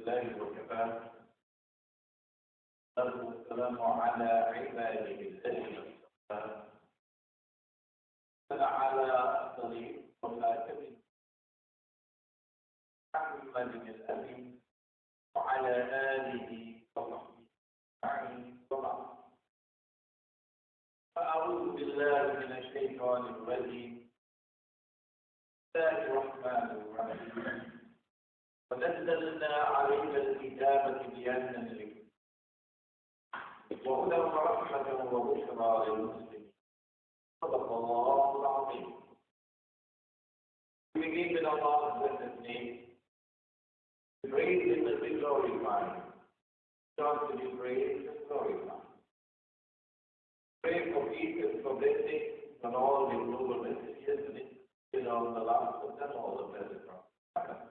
لله وكفى والسلام على عباده الذين اصطفى على أفضل وخاتم محمد الأمين وعلى آله وصحبه أجمعين وبعد فأعوذ بالله من الشيطان الرجيم بسم الله الرحمن الرحيم ونزلنا عليك الكتاب تبيانا لكل وهدى ورحمة وبشرى للمسلمين صدق الله العظيم. We begin in Allah's blessed name. The praise Him and be glorified. God to be praised and glorified. Pray for peace and for blessing on all the global messages and on the last of them, all the blessed prophets.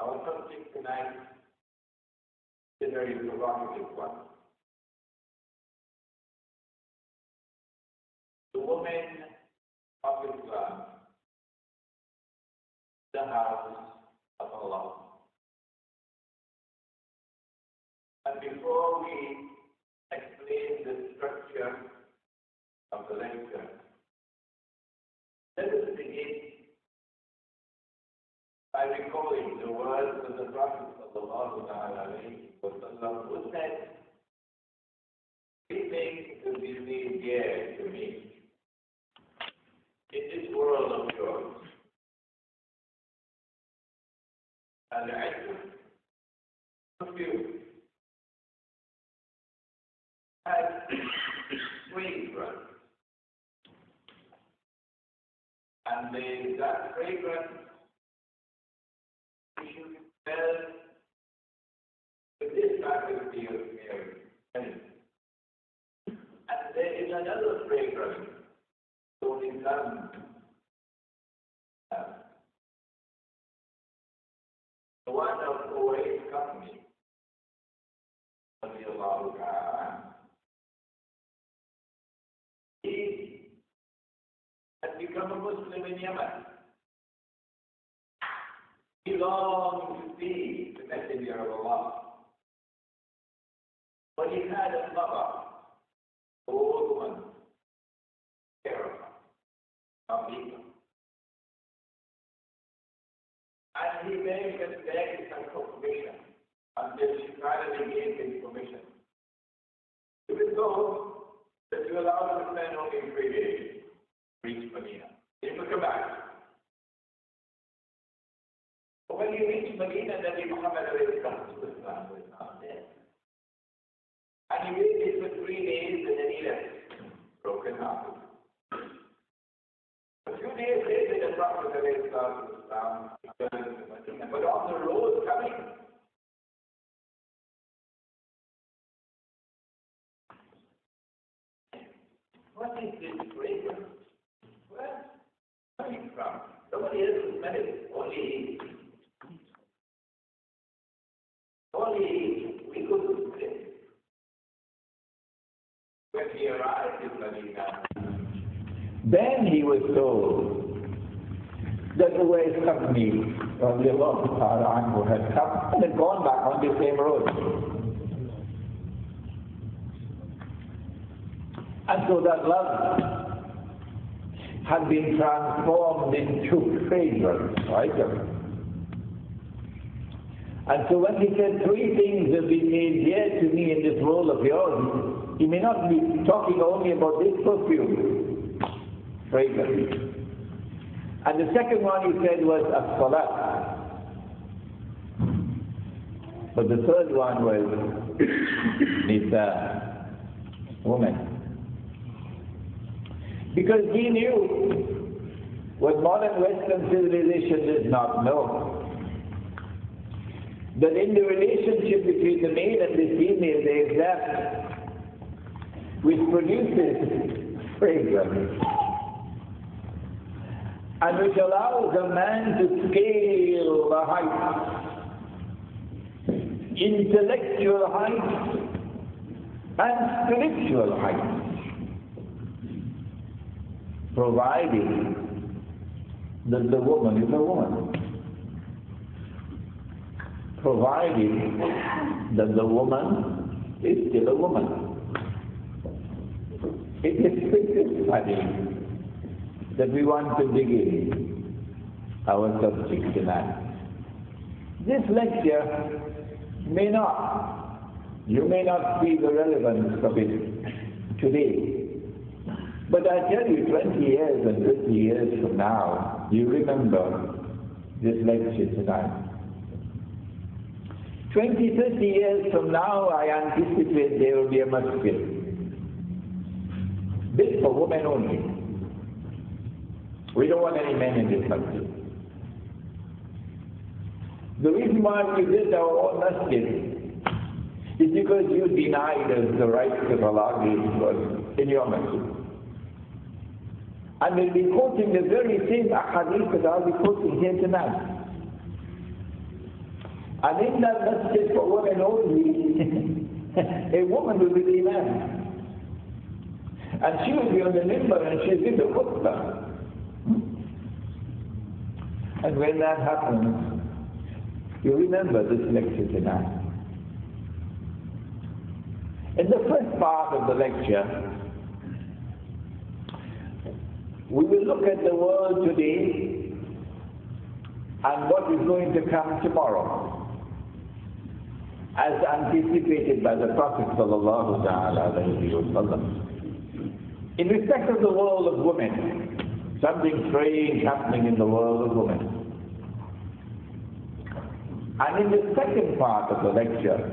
Our subject tonight is a very provocative one. The woman of Islam, the house of Allah. And before we explain the structure of the lecture, let us begin by recalling the words of the Prophet ﷺ, who said, "Three things will be made dear to me in this world of yours. And the ilm, perfume, and fragrance. And that fragrance should smell with this faculty of hearing. And there is another fragrance, only some the one of Hosein company, radiallahu ta'ala. He had become a Muslim in Yemen. He longed to see the Messenger of Allah. But he had a mother, an old woman, terrified, Amina. And he begged and begged for permission until she finally gave him permission. It was so that you allow him to spend only 3 days to reach Medina. He would come back. But when he reached Medina, Nabi Muhammad was not there. And he waited for 3 days and then he left, broken hearted. A few days later, the Prophet returned to Medina, but on the road coming, what is this fragrance? Where coming from? Somebody else has smelled it, only he. We couldn't smell it. When he arrived in Medina, then he was told that the way his company of the Allah had come and had gone back on the same road. And so that love had been transformed into fragrance, right? And so when he said 3 things will be made dear to me in this role of yours, he may not be talking only about this perfume, fragrance. And the second one he said was as-salat. But the third one was nisa, woman. Because he knew what modern Western civilization does not know, that in the relationship between the male and the female there is that which produces fragrance and which allows a man to scale the heights, intellectual heights and spiritual heights, providing that the woman is a woman. provided that the woman is still a woman. It is with this study that we want to begin our subject tonight. This lecture you may not see the relevance of it today, but I tell you, 20 years and 50 years from now, you remember this lecture tonight. 20, 30 years from now, I anticipate there will be a masjid built for women only. We don't want any men in this country. The reason why we built our own masjid is because you denied us the right that Allah gave us in your masjid. And we'll be quoting the very same ahadith that I'll be quoting here tonight. And in that masjid for women only, a woman will be the imam. And she will be on the minbar and she'll give the khutbah. And when that happens, you remember this lecture tonight. In the first part of the lecture, we will look at the world today and what is going to come tomorrow, as anticipated by the Prophet sallallahu alaihi wasallam. In respect of the world of women, something strange happening in the world of women. And in the second part of the lecture,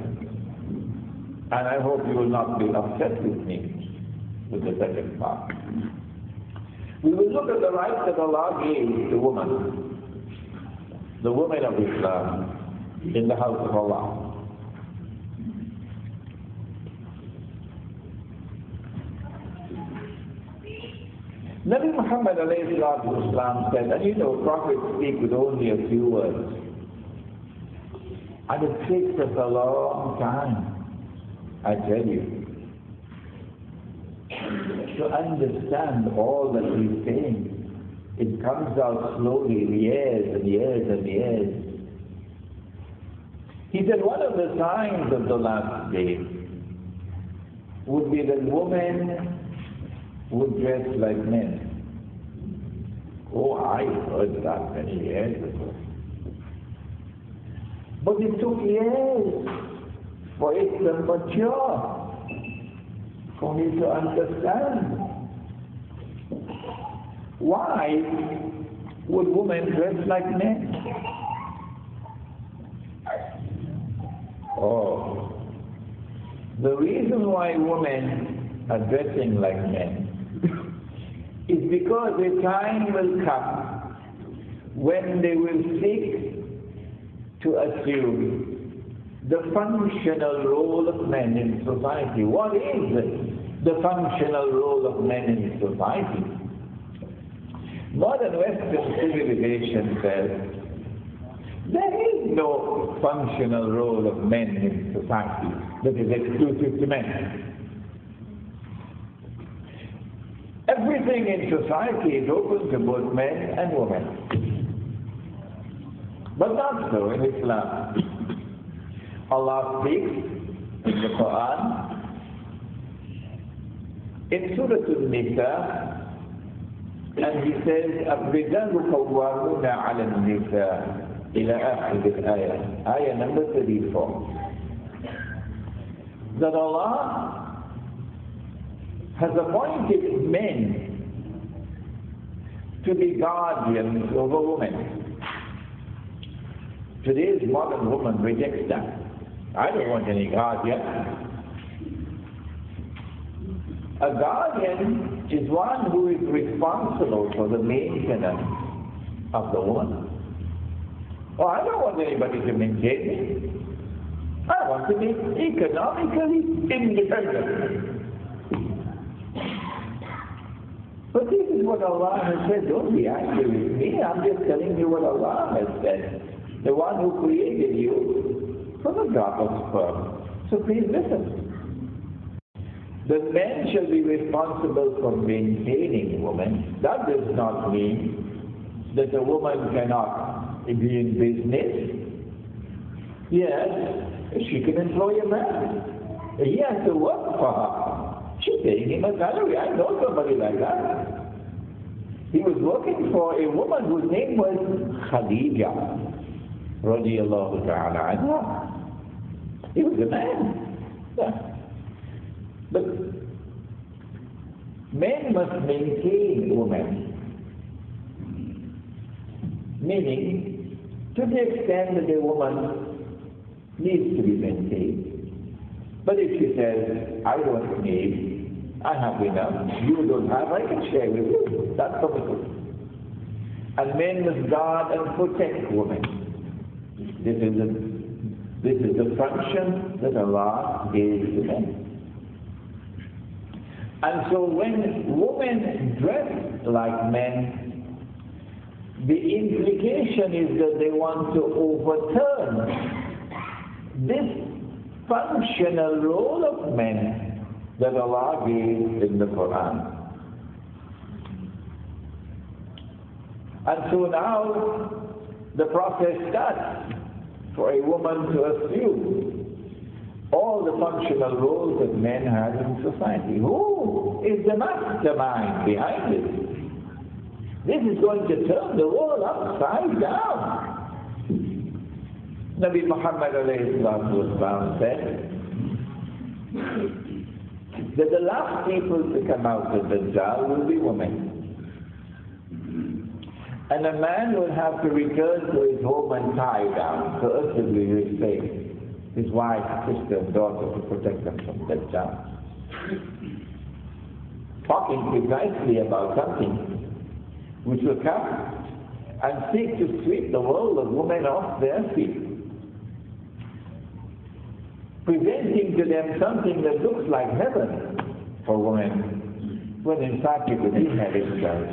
and I hope you will not be upset with me with the second part, we will look at the rights that Allah gave to the women of Islam in the house of Allah. Nabi Muhammad alayhi salatu wasalam said, and you know, prophets speak with only a few words. And it takes us a long time, I tell you, to understand all that he's saying. It comes out slowly, years and years and years. He said one of the signs of the last day would be that women would dress like men. Oh, I heard that many years ago. But it took years for it to mature, for me to understand. Why would women dress like men? Oh, the reason why women are dressing like men is because a time will come when they will seek to assume the functional role of men in society. What is the functional role of men in society? Modern Western civilization says there is no functional role of men in society that is exclusive to men. Everything in society is open to both men and women. But not so in Islam. Allah speaks in the Quran, in Surah An-Nisa, and He says, الرجال قوامون على النساء إلى آخر الآية, ayah number 34. That Allah has appointed men to be guardians over women. Today's modern woman rejects that. I don't want any guardian. A guardian is one who is responsible for the maintenance of the woman. Oh, I don't want anybody to maintain me. I want to be economically independent. But this is what Allah has said. Don't be angry with me. I'm just telling you what Allah has said. The one who created you from a drop of sperm. So please listen. The men shall be responsible for maintaining women. That does not mean that a woman cannot be in business. Yes, she can employ a man. He has to work for her. She's paying him a salary. I know somebody like that. He was working for a woman whose name was Khadija, radiyallahu ta'ala anha. He was a man. Yeah. But men must maintain women. Meaning, to the extent that a woman needs to be maintained. But if she says, I don't need, I have enough, you don't have, I can share with you. That's permissible. And men must guard and protect women. This is the function that Allah gave to men. And so when women dress like men, the implication is that they want to overturn this functional role of men that Allah gave in the Quran. And so now the process starts for a woman to assume all the functional roles that men have in society. Who is the mastermind behind it? This is going to turn the world upside down. Nabi Muhammad said that the last people to come out of the Dajjal will be women. And a man will have to return to his home and tie down, coercively restrain his wife, sister, and daughter to protect them from Dajjal. Talking precisely about something which will come and seek to sweep the world of women off their feet, presenting to them something that looks like heaven for women, when in fact it would be hell itself.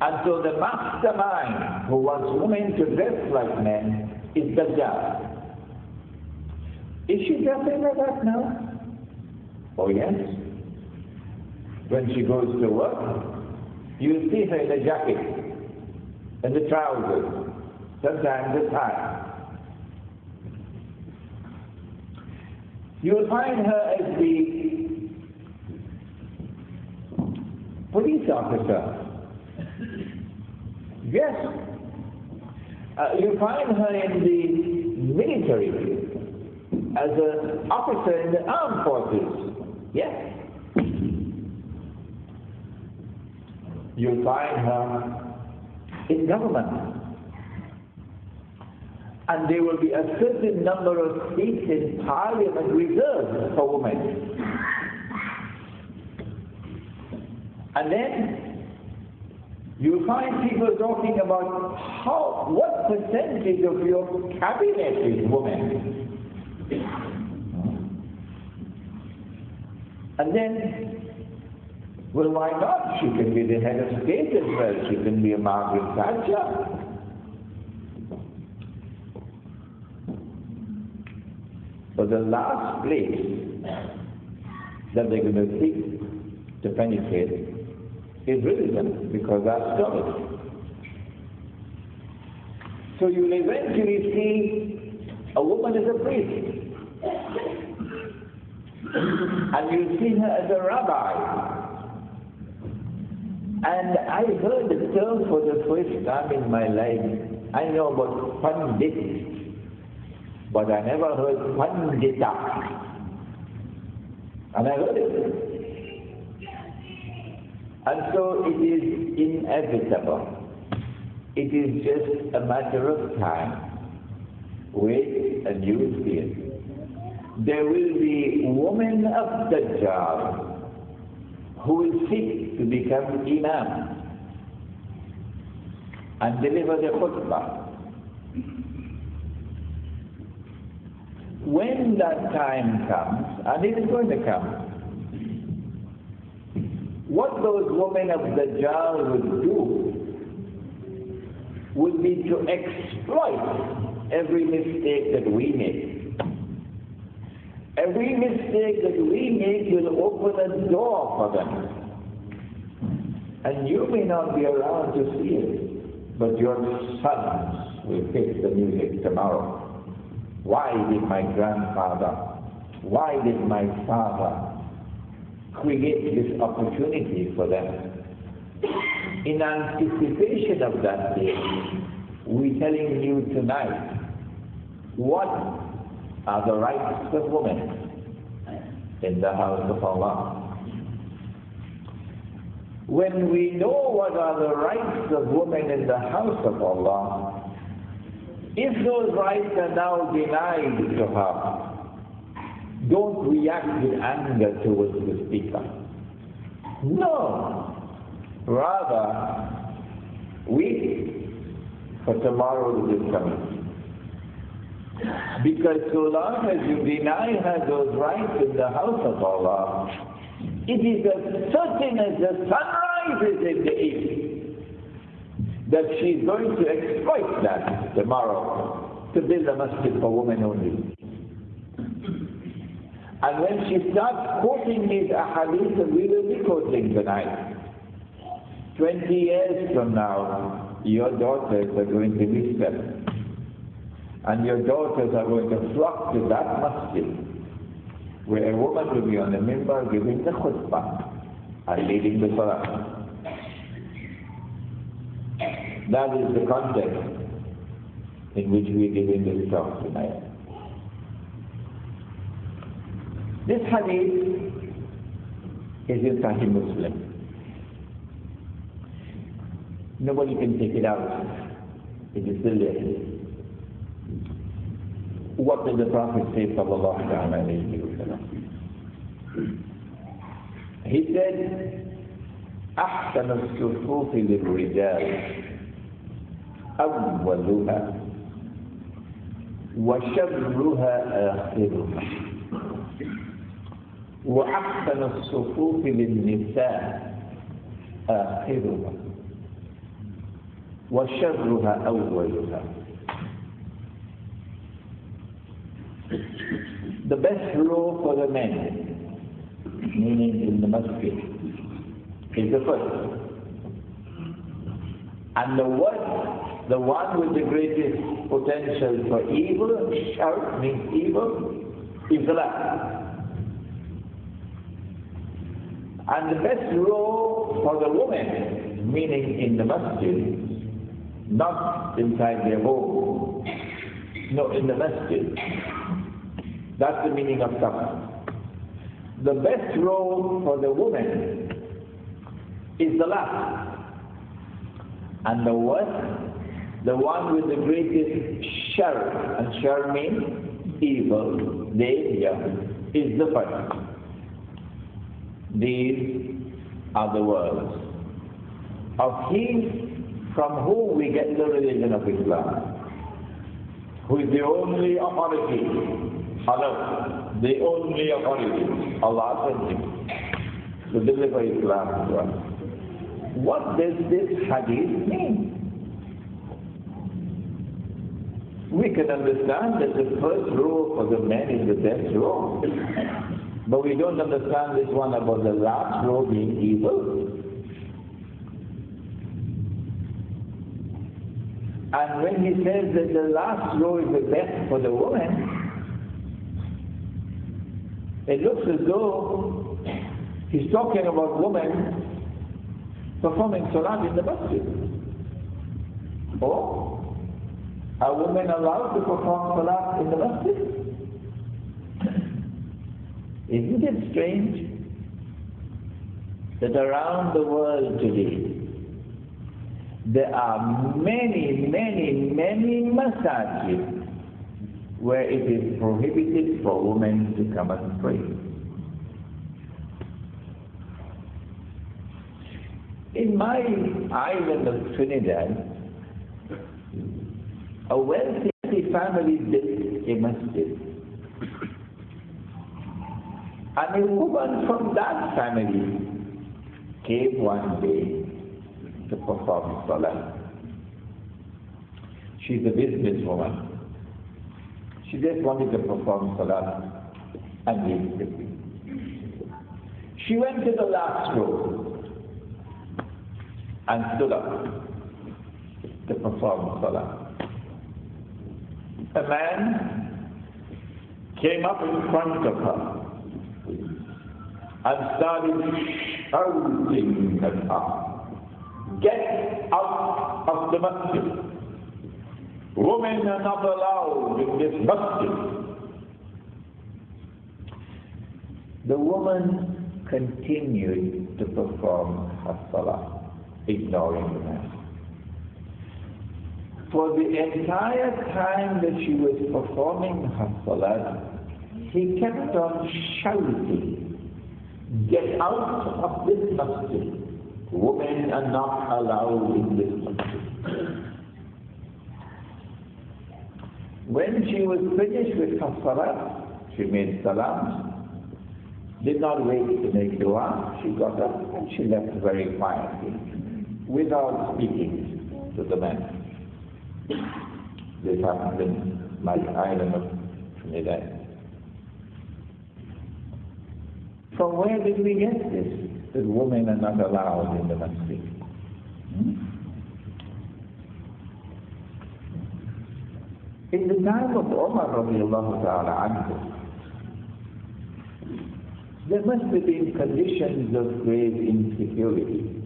And so the mastermind who wants women to dress like men is Dajjal. Is she dressing like that now? Oh yes. When she goes to work, you see her in a jacket and the trousers, sometimes a tie. You'll find her as the police officer. Yes. You find her in the military as an officer in the armed forces. Yes. You'll find her in government. And there will be a certain number of seats in Parliament reserved for women. And then you'll find people talking about what percentage of your cabinet is women. And then, well, why not? She can be the head of state as well. She can be a Margaret Thatcher. But the last place that they're going to seek to penetrate is religion, because that's God. So you'll eventually see a woman as a priest. And you'll see her as a rabbi. And I heard the term for the first time in my life. I know about pandit, but I never heard pandita. And I heard it. And so it is inevitable. It is just a matter of time. Wait and you will see it. There will be women of Dajjal who will seek to become imam and deliver the khutbah. When that time comes, and it is going to come, what those women of Dajjal would do would be to exploit every mistake that we make. Every mistake that we make will open a door for them. And you may not be around to see it, but your sons will pick the music tomorrow. Why did my grandfather, why did my father create this opportunity for them? In anticipation of that day, we're telling you tonight, what are the rights of women in the house of Allah? When we know what are the rights of women in the house of Allah, if those rights are now denied to her, don't react with anger towards the speaker. No. Rather, weep for tomorrow that is coming. Because so long as you deny her those rights in the house of Allah, it is as certain as the sun rises in the east that she's going to exploit that tomorrow to build a masjid for women only. And when she starts quoting these ahadith, we will be quoting tonight. 20 years from now, your daughters are going to be seven. And your daughters are going to flock to that masjid where a woman will be on the minbar giving the khutbah and leading the salah. That is the context in which we are giving this talk tonight. This hadith is in Sahih Muslim. Nobody can take it out. It is still there. What did the Prophet say, sallallahu alayhi wa sallam? He said, أحسن الصفوف للرجال أولها وشرها آخرها وأحسن الصفوف للنساء آخرها وشرها أولها. The best row for the men, meaning in the masjid, is the first. And the worst, the one with the greatest potential for evil, shar means evil, is the last. And the best row for the women, meaning in the masjid, not inside their home, no, in the masjid. That's the meaning of safa. The best row for the woman is the last. And the worst, the one with the greatest shar, and shar means evil, danger, is the first. These are the words of He from whom we get the religion of Islam, who is the only authority. Allah, the only authority, Allah sent him to deliver Islam to us. What does this hadith mean? We can understand that the first row for the men is the best row, but we don't understand this one about the last row being evil. And when he says that the last row is the best for the woman, it looks as though he's talking about women performing salat in the masjid. Or are women allowed to perform salat in the masjid? Isn't it strange that around the world today there are many, many, many masajid where it is prohibited for women to come and pray? In my island of Trinidad, a wealthy family built a masjid. And a woman from that family came one day to perform salah. She's a businesswoman. She just wanted to perform salah and leave quickly. She went to the last row and stood up. to perform salah. A man came up in front of her and started shouting at her, "Get out of the masjid. Women are not allowed in this masjid." The woman continued to perform her salah, ignoring the man. For the entire time that she was performing her salah, he kept on shouting, "Get out of this masjid. Women are not allowed in this masjid." When she was finished with her salah, she made salam, did not wait to make dua, she got up and she left very quietly, without speaking to the man. This happened in my island of Trinidad. From where did we get this? That women are not allowed in the masjid. In the time of Umar radiallahu ta'ala anhu, there must have been conditions of grave insecurity.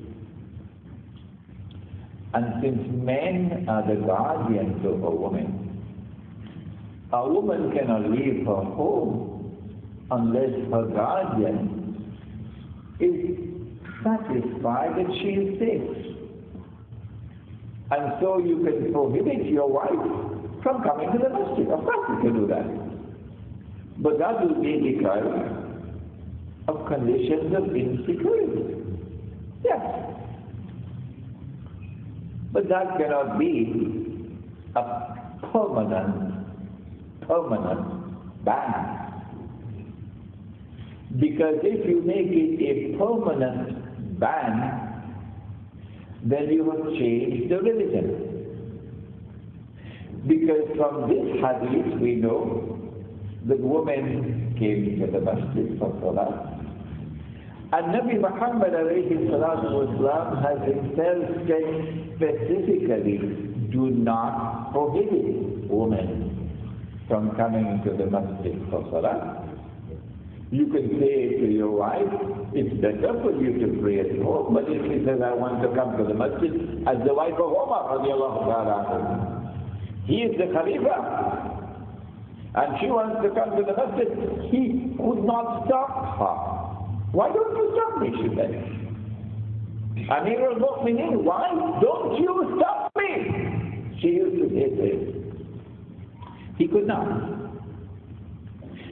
And since men are the guardians of a woman cannot leave her home unless her guardian is satisfied that she is safe. And so you can prohibit your wife from coming to the masjid. Of course you can do that. But that will be because of conditions of insecurity. Yes. But that cannot be a permanent ban. Because if you make it a permanent ban, then you have changed the religion. Because from this hadith we know that women came to the masjid for salah. And Nabi Muhammad alayhi salatu wasalam has himself said specifically, do not prohibit women from coming to the masjid for salah. You can say to your wife, it's better for you to pray at home, but if she says, I want to come to the masjid, as the wife of Umar radiallahu ta'ala, he is the Khalifa, and she wants to come to the masjid, he would not stop her. Why don't you stop me, she said. Amir al-Mu'minin, why don't you stop me? She used to say this. He could not.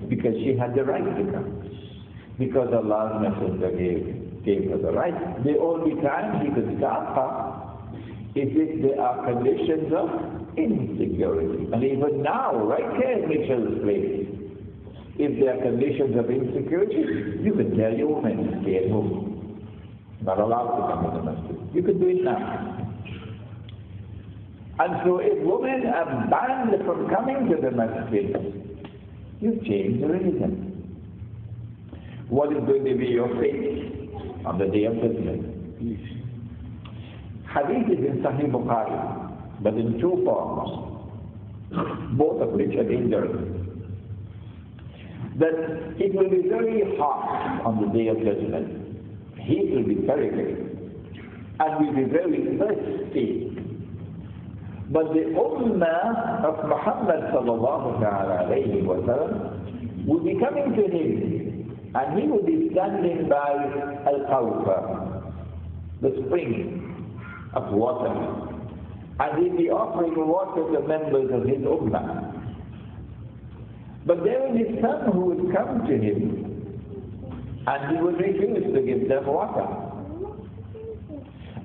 Because she had the right to come. Because Allah's Messenger gave her the right. The only time he could stop her is if there are conditions of insecurity. And even now, right here in Mitchell's place, if there are conditions of insecurity, you can tell your woman to stay at home. Not allowed to come to the masjid. You can do it now. And so if women are banned from coming to the masjid, you've changed the religion. What is going to be your fate on the day of judgment? Hadith is in Sahih Bukhari, but in two forms, both of which are dangerous. That it will be very hot on the day of judgment. Heat will be terrible, and will be very thirsty. But the ummah of Muhammad sallallahu alayhi wa sallam will be coming to him, and he will be standing by al-Kawthar, the spring of water, and he'll be offering water to members of his ummah. But there will be some who would come to him, and he would refuse to give them water.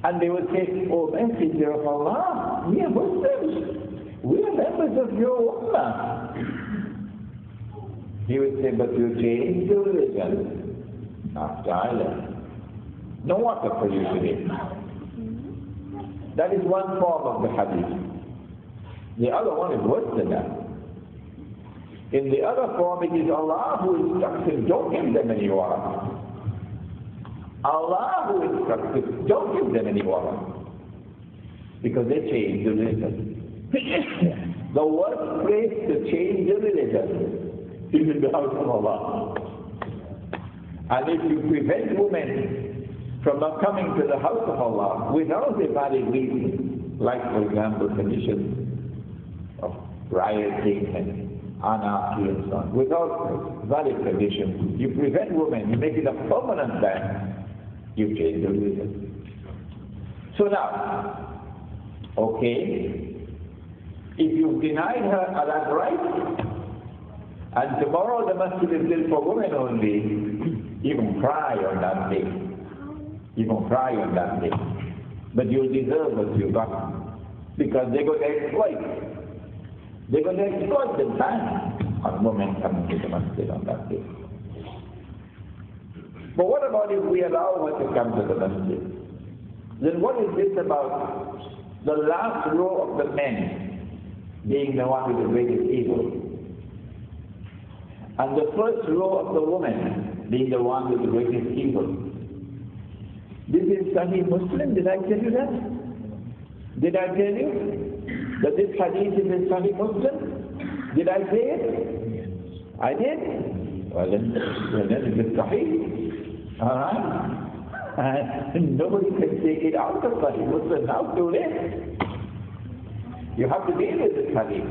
And they would say, "O Messenger of Allah, we are Muslims. We are members of your ummah." He would say, "But you changed your religion after I left. No water for you today." That is one form of the hadith. The other one is worse than that. In the other form, it is Allah who instructs him, don't give them any water. Allah who instructs him, don't give them any water. because they change the religion. The worst place to change the religion is in the house of Allah. And if you prevent women from not coming to the house of Allah without a valid reason, like for example conditions of rioting and anarchy and so on, without valid conditions, you prevent women, you make it a permanent ban, you change the religion. So now, okay, if you've denied her that right, and tomorrow the masjid is built for women only, you can cry on that day. You can cry on that day. But you'll deserve what you got. Because they're going to exploit. They're going to exploit the time on women coming to the masjid on that day. But what about if we allow her to come to the masjid? Then what is this about the last row of the men being the one with the greatest evil? And the first row of the women being the one with the greatest evil. This is Sahih Muslim. Did I tell you that? Did I tell you that this hadith is in Sahih Muslim? Did I say it? I did? Well then it is Sahih. Alright? And nobody can take it out of Sahih Muslim now, too late. You have to deal with this hadith.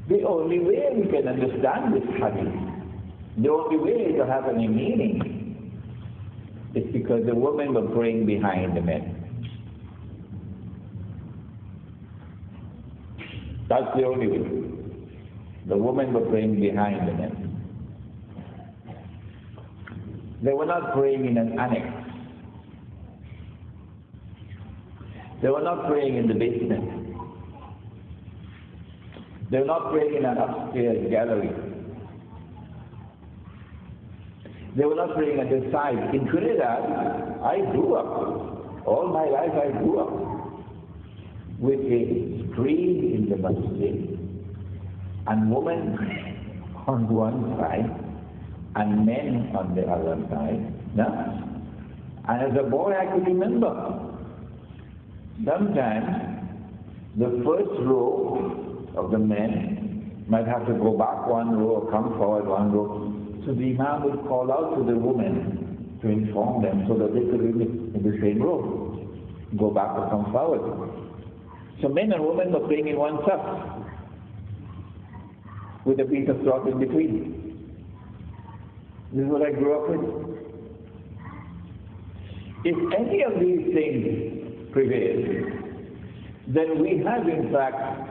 The only way we can understand this hadith, the only way it will have any meaning, is because the women were praying behind the men. That's the only way. The women were praying behind the men. They were not praying in an annex. They were not praying in the basement. They were not praying in an upstairs gallery. They were not praying at the side. In Trinidad, I grew up, all my life I grew up with a screen in the masjid and women on one side and men on the other side. No? And as a boy I could remember, sometimes the first row of the men might have to go back one row or come forward one row. So the Imam would call out to the women to inform them so that they could be in the same row, go back or come forward. So men and women were praying in one saf with a piece of cloth in between. This is what I grew up with. If any of these things prevail, then we have in fact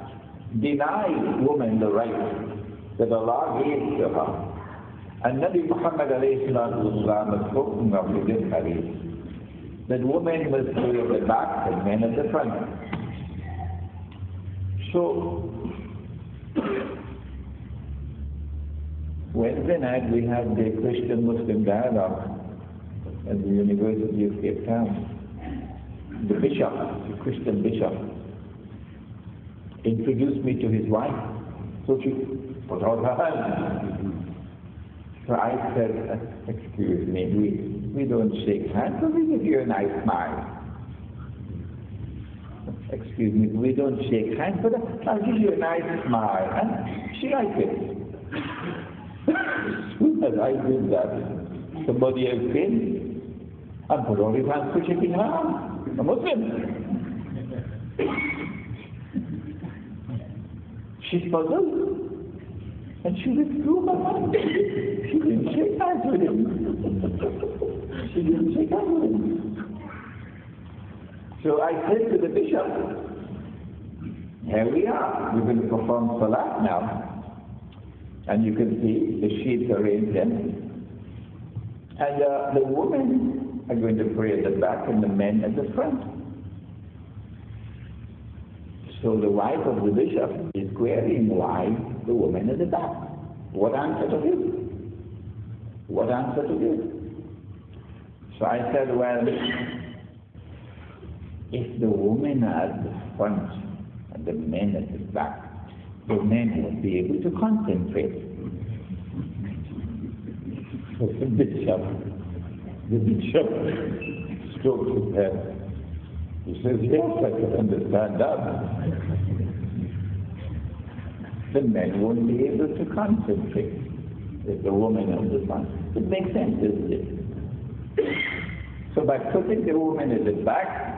denied woman the right that Allah gave to her. And Nabi Muhammad has spoken of in this hadith that women must pray at the back and men at the front. So Wednesday night we had the Christian-Muslim dialogue at the University of Cape Town. The bishop, the Christian bishop, introduced me to his wife. So she put out her hand. So I said, excuse me, we don't shake hands, but we give you a nice smile. Excuse me, we don't shake hands, but I'll give you a nice smile. And she liked it. As soon as I did that, somebody else came and put all his hands for shaking hands. A Muslim. She's puzzled. And she withdrew her hand. She didn't shake hands with him. She didn't shake hands with him. So I said to the bishop, here we are. We're going to perform salat now. And you can see the sheets arranged in. And the women are going to pray at the back and the men at the front. So the wife of the bishop is querying why the woman at the back. What answer to give? What answer to give? So I said, well, if the women are at the front and the men at the back, the men would be able to concentrate. So the bishop stroked his head He says, yes, I can understand that. The men won't be able to concentrate if the woman and the man. It makes sense, isn't it? So by putting the woman at the back,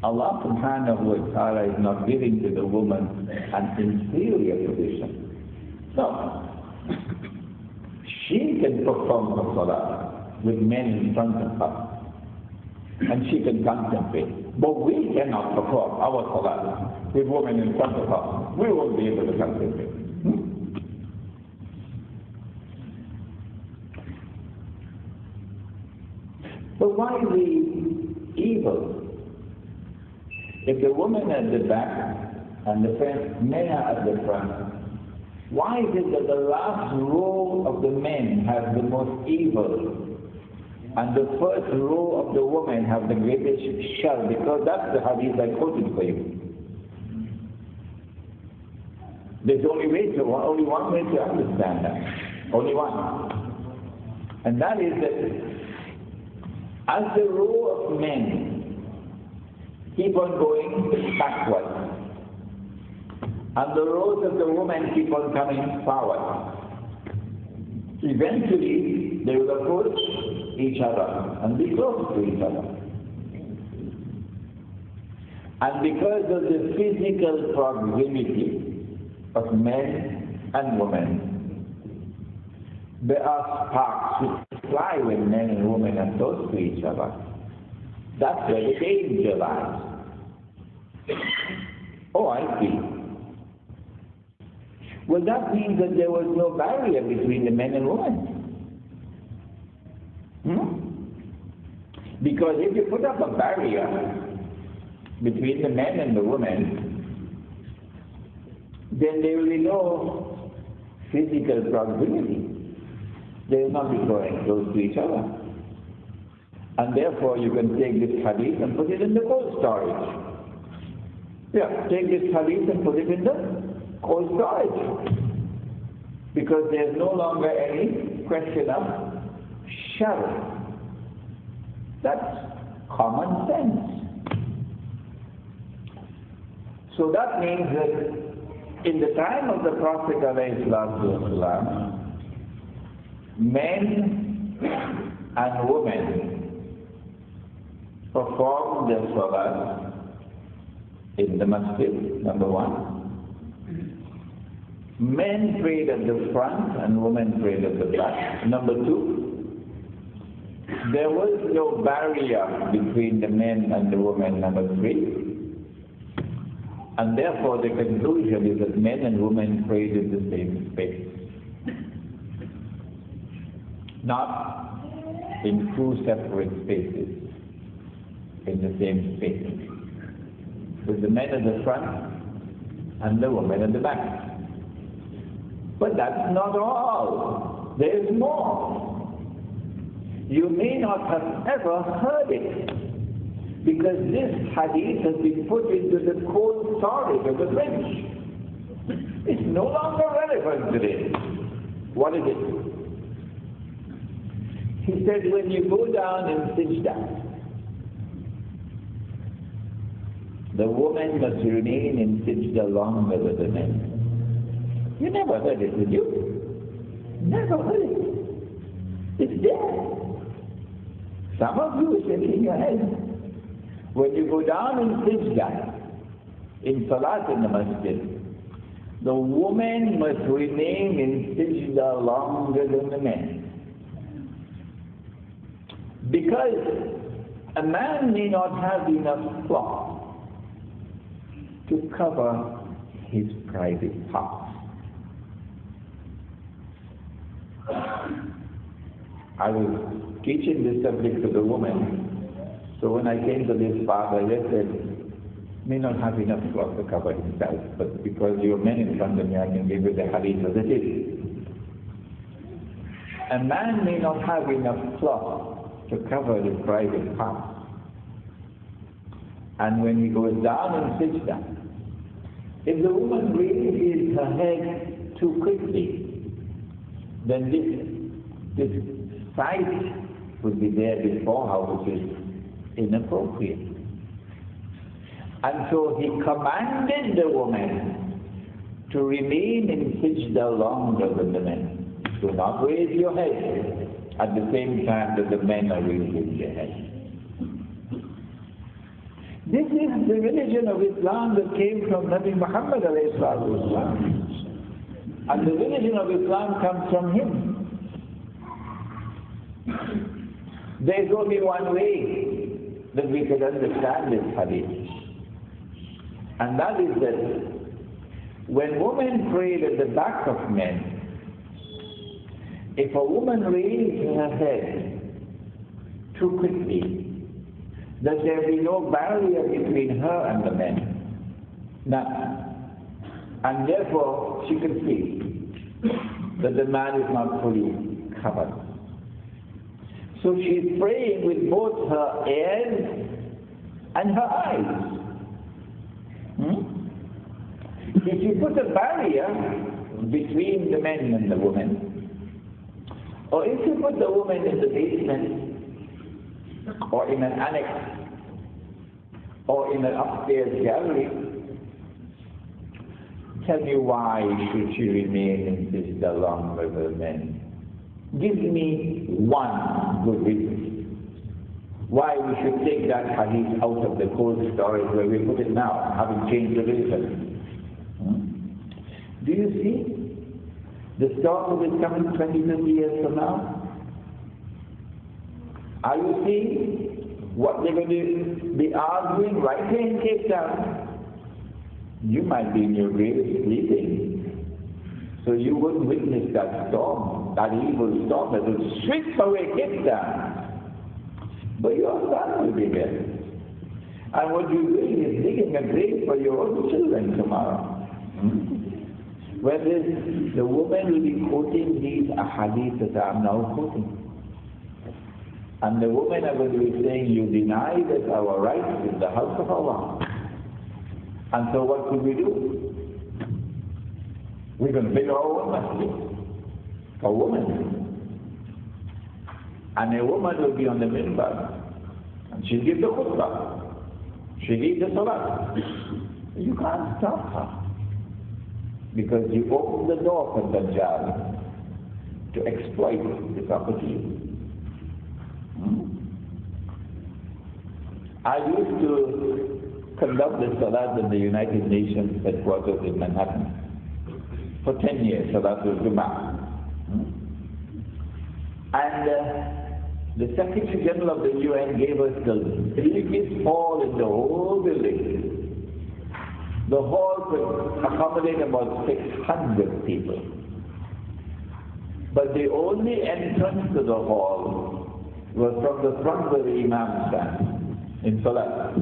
Allah subhanahu wa ta'ala is not giving to the woman an inferior position. No. She can perform her salah with men in front of her. And she can concentrate. But we cannot perform our salah with women in front of her. We won't be able to concentrate. But why the evil? If the woman at the back and the men are at the front, why is it that the last row of the men have the most evil and the first row of the women have the greatest shar? Because that's the hadith I quoted for you. There's only one way to understand that. Only one. And that is that as the row of men keep on going backwards, and the rows of the women keep on coming forward, eventually they will approach each other and be close to each other. And because of the physical proximity of men and women, there are sparks which fly when men and women are close to each other. That's where the danger lies. Oh, I see. Well, that means that there was no barrier between the men and women. Because if you put up a barrier between the men and the women, then there will be no physical proximity. They will not be going close to each other. And therefore you can take this hadith and put it in the cold storage. Yeah, take this hadith and put it in the cold storage. Because there's no longer any question of shar. That's common sense. So that means that in the time of the Prophet ﷺ, men and women performed their salah in the masjid, number one. Men prayed at the front and women prayed at the back. Number two, there was no barrier between the men and the women. Number three, and therefore the conclusion is that men and women prayed in the same space, not in two separate spaces, in the same space, with the men at the front and the women at the back. But that's not all. There is more. You may not have ever heard it, because this hadith has been put into the cold storage of the fridge. It's no longer relevant today. What is it? He said, when you go down in Sajda, the woman must remain in Sajda longer than the men. You never heard it, did you? Never heard it. It's there. Some of you are shaking your head. When you go down in Sajda, in Salat in the Masjid, the woman must remain in Sajda longer than the men. Because a man may not have enough cloth to cover his private parts. I was teaching this subject to the woman, so when I came to this part, I just said, may not have enough cloth to cover himself, but because you're men in front of me, I can give you the hadith as it is. A man may not have enough cloth to cover his private parts. And when he goes down in Sajda, if the woman raises her head too quickly, then this sight would be there before her, which is inappropriate. And so he commanded the woman to remain in sajda longer than the men. Do not raise your head at the same time that the men are raising their head. This is the religion of Islam that came from Nabi Muhammad alayhi salatu wasalam. And the religion of Islam comes from him. There is only one way that we can understand this hadith. And that is that when women prayed at the back of men, if a woman raised her head too quickly, that there be no barrier between her and the men. None. And therefore she can see that the man is not fully covered. So she's praying with both her ears and her eyes. If you put a barrier between the men and the women, or if you put the woman in the basement, or in an annex, or in an upstairs gallery, tell me why should she remain in this along with the men? Give me one good reason why we should take that hadith out of the cold storage where we put it now, having changed the religion. Do you see the storm that is coming 20, 30 years from now? Are you seeing what they're going to be arguing right here in Cape Town? You might be in your grave sleeping, so you wouldn't witness that storm, that evil storm that will sweep away Cape Town. But your son will be there. And what you're doing is digging a grave for your own children tomorrow. Whether the woman will be quoting these ahadith that I'm now quoting. And the women are going to be saying, you deny that our rights in the house of Allah. And so what could we do? We're going to build our own masjid for women. And a woman will be on the minbar, and she'll give the khutbah. She'll lead the salat. You can't stop her. Because you open the door for Dajjal to exploit this opportunity. I used to conduct the Salat in the United Nations headquarters in Manhattan for 10 years, Salatul Jummah. And the Secretary General of the UN gave us the biggest hall in the whole building. The hall could accommodate about 600 people. But the only entrance to the hall was from the front where the Imam stands in Salat.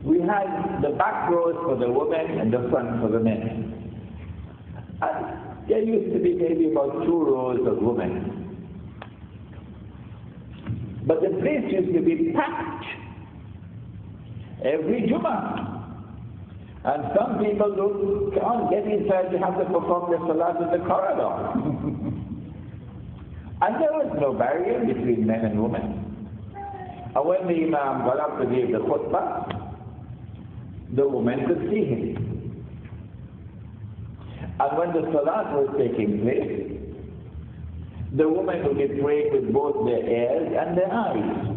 We had the back rows for the women and the front for the men. And there used to be maybe about 2 rows of women. But the place used to be packed every Jummah. And some people who can't get inside, they have to perform their salat in the corridor. And there was no barrier between men and women. And when the Imam got up to give the khutbah, the women could see him. And when the salat was taking place, the women would be praying with both their ears and their eyes.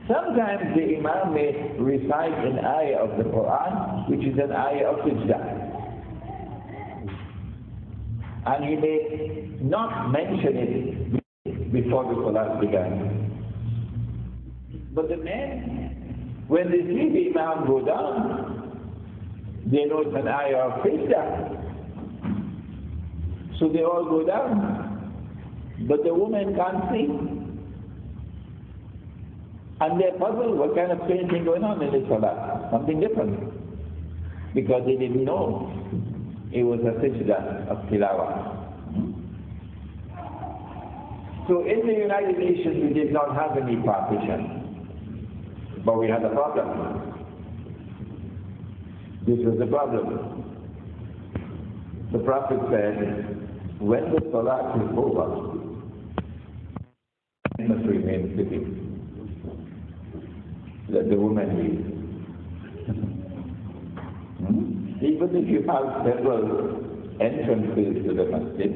Sometimes the Imam may recite an ayah of the Quran, which is an ayah of Sajdah. And he may not mention it before the Salat began. But the men, when they see the Imam go down, they know it's an ayah of Sajdah. So they all go down. But the woman can't see. And they're puzzled what kind of strange thing going on in this salah. Something different. Because they didn't know it was a sajda of tilawah. So in the United Nations we did not have any partition. But we had a problem. This was the problem. The Prophet said, when the salat is over, you must remain sitting. let the woman leave. Even if you have several entrances to the masjid,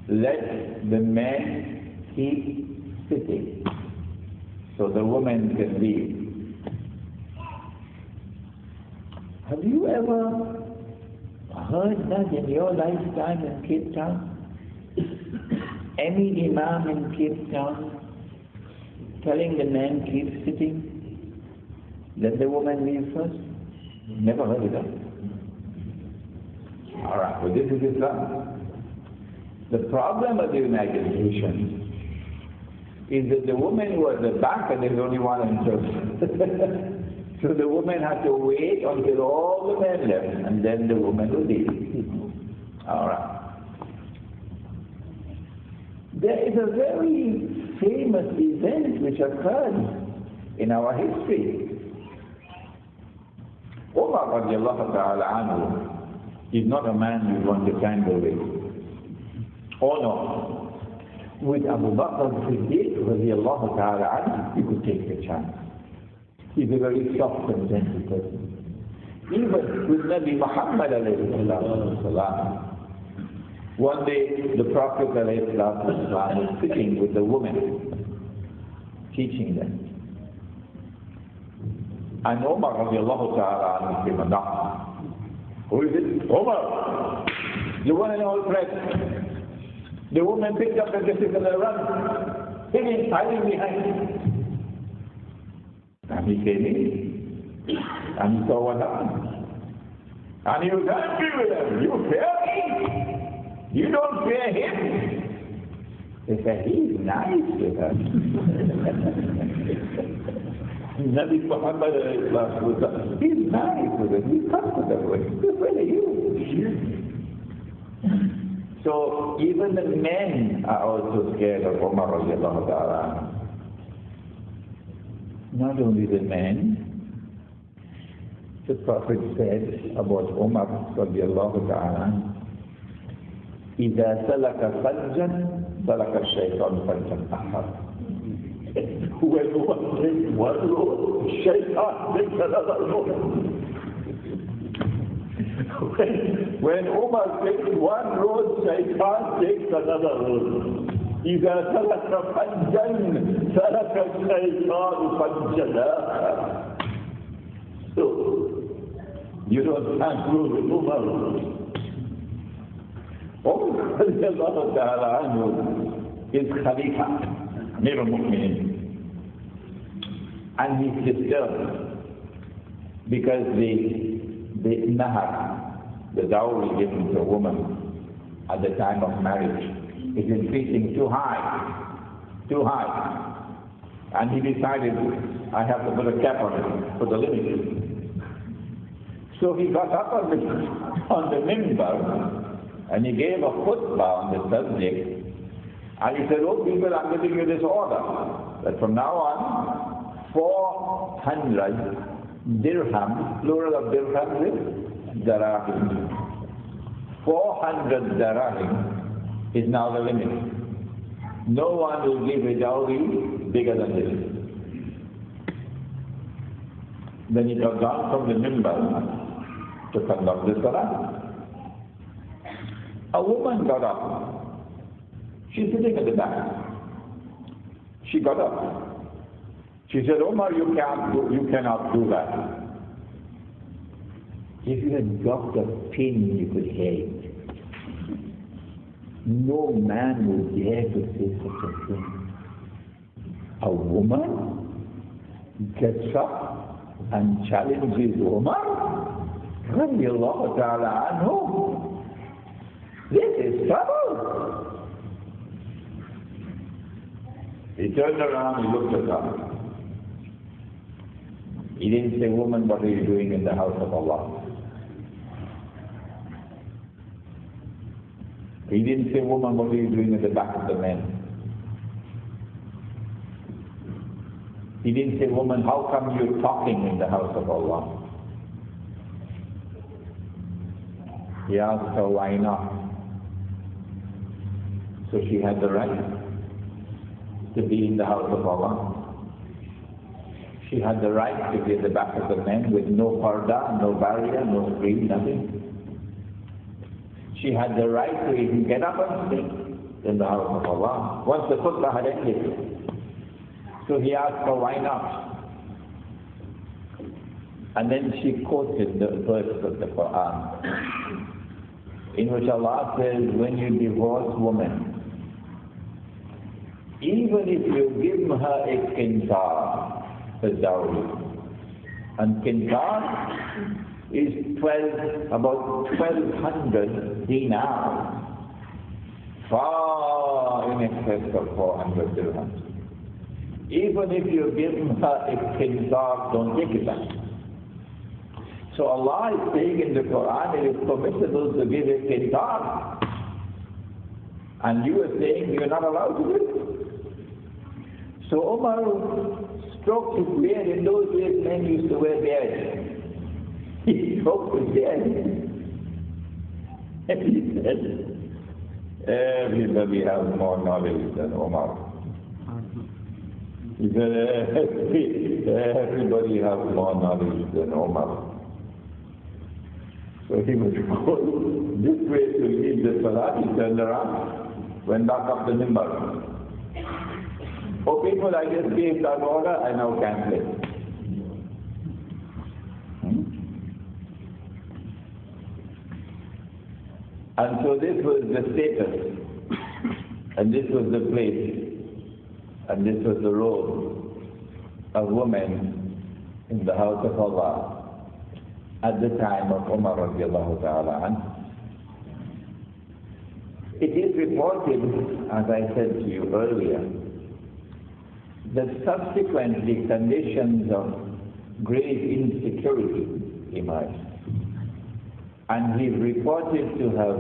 let the men keep sitting so the woman can leave. Have you ever heard that in your lifetime in Cape Town? Any imam in Cape Town telling the man keep sitting, let the woman leave first? Never heard of that. Alright, well this is Islam. The problem of the United Nations is that the women who are at the back and there's only one entrance. So the woman has to wait until all the men left and then the woman will leave. Alright. There is a very famous event which occurred in our history. Umar radiallahu ta'ala anhu is not a man you want to tangle with. Oh no. With Abu Bakr Siddiq radiallahu ta'ala anhu, you could take the chance. He's a very soft and gentle person. Even with Nabi Muhammad alayhi salam. One day, the Prophet ﷺ was sitting with the women, teaching them. And Umar radiallahu ta'ala anhu came and knocked. Who is it? Umar! The one and all press. The woman picked up the disciple and ran, hiding behind him. And he came in, and he saw what happened. And he was angry with them. You fear me? You don't fear him? They said, he's nice with us. Nabi Muhammad, he's nice with us. He's comfortable with us. Where are you? So even the men are also scared of Umar radiallahu ta'ala. Not only the men, the Prophet said about Umar radiallahu ta'ala, إذا سلك فجا سلك الشيطان فجا آخر. When one takes one road, Shaitan takes another road. When Umar takes one road, Shaitan takes another road. إذا سلك فجا سلك الشيطان فجا آخر. So, you don't have road with Umar. Umar radiallahu ta'ala anhu is Khalifa, Amir al-Mu'minin. And he's disturbed because the nahar, the dowry given to a woman at the time of marriage, is increasing too high. And he decided, I have to put a cap on it, put a limit. So he got up on the minbar, and he gave a khutbah on the subject, and he said, oh people, I'm giving you this order, that from now on, 400 dirham, plural of dirham is darahim. 400 darahim is now the limit. No one will give a dowry bigger than this. Then he got down from the minbar to conduct the salah. A woman got up. She's sitting at the back. She got up. She said, Omar, you cannot do that. If you had dropped a pin, you could hear it. No man would dare to say such a thing. A woman gets up and challenges Omar? Radiallahu ta'ala anhu. This is trouble. He turned around, he looked at her. He didn't say, woman, what are you doing in the house of Allah? He didn't say, woman, what are you doing at the back of the men? He didn't say, woman, how come you're talking in the house of Allah? He asked her, why not? So she had the right to be in the house of Allah. She had the right to be at the back of the men with no parda, no barrier, no screen, nothing. She had the right to even get up and speak in the house of Allah once the khutbah had ended. So he asked her, why not? And then she quoted the verse of the Quran, in which Allah says, when you divorce woman, even if you give her a qintar, as dowry, and qintar is about 1,200 dinars, far in excess of 400 dirhams. Even if you give her a qintar, don't take it back. So Allah is saying in the Quran, it is permissible to give a qintar, and you are saying you're not allowed to do it. So Umar stroked his beard. In those days, men used to wear beards. He stroked his beard. And he said, everybody has more knowledge than Umar. He said, everybody has more knowledge than Umar. So he was going this way to lead the salah. He turned around, went back up the minbar. Oh people, I just gave that order, I now cancel it. And so this was the status, and this was the place, and this was the role of women in the house of Allah at the time of Umar radiallahu ta'ala anhu. It is reported, as I said to you earlier, that subsequently conditions of grave insecurity emerged. And he's reported to have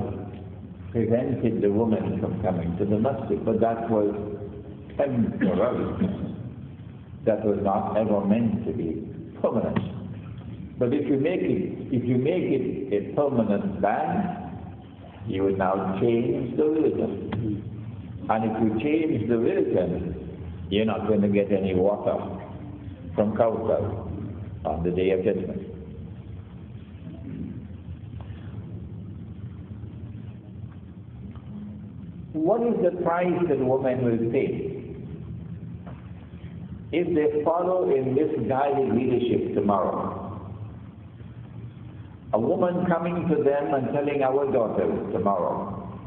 prevented the woman from coming to the masjid, but that was temporary. That was not ever meant to be permanent. But if you make it a permanent ban, you will now change the religion. And if you change the religion, you're not going to get any water from Kawthar on the Day of Judgment. What is the price that women will pay if they follow in this guided leadership tomorrow? A woman coming to them and telling our daughters tomorrow,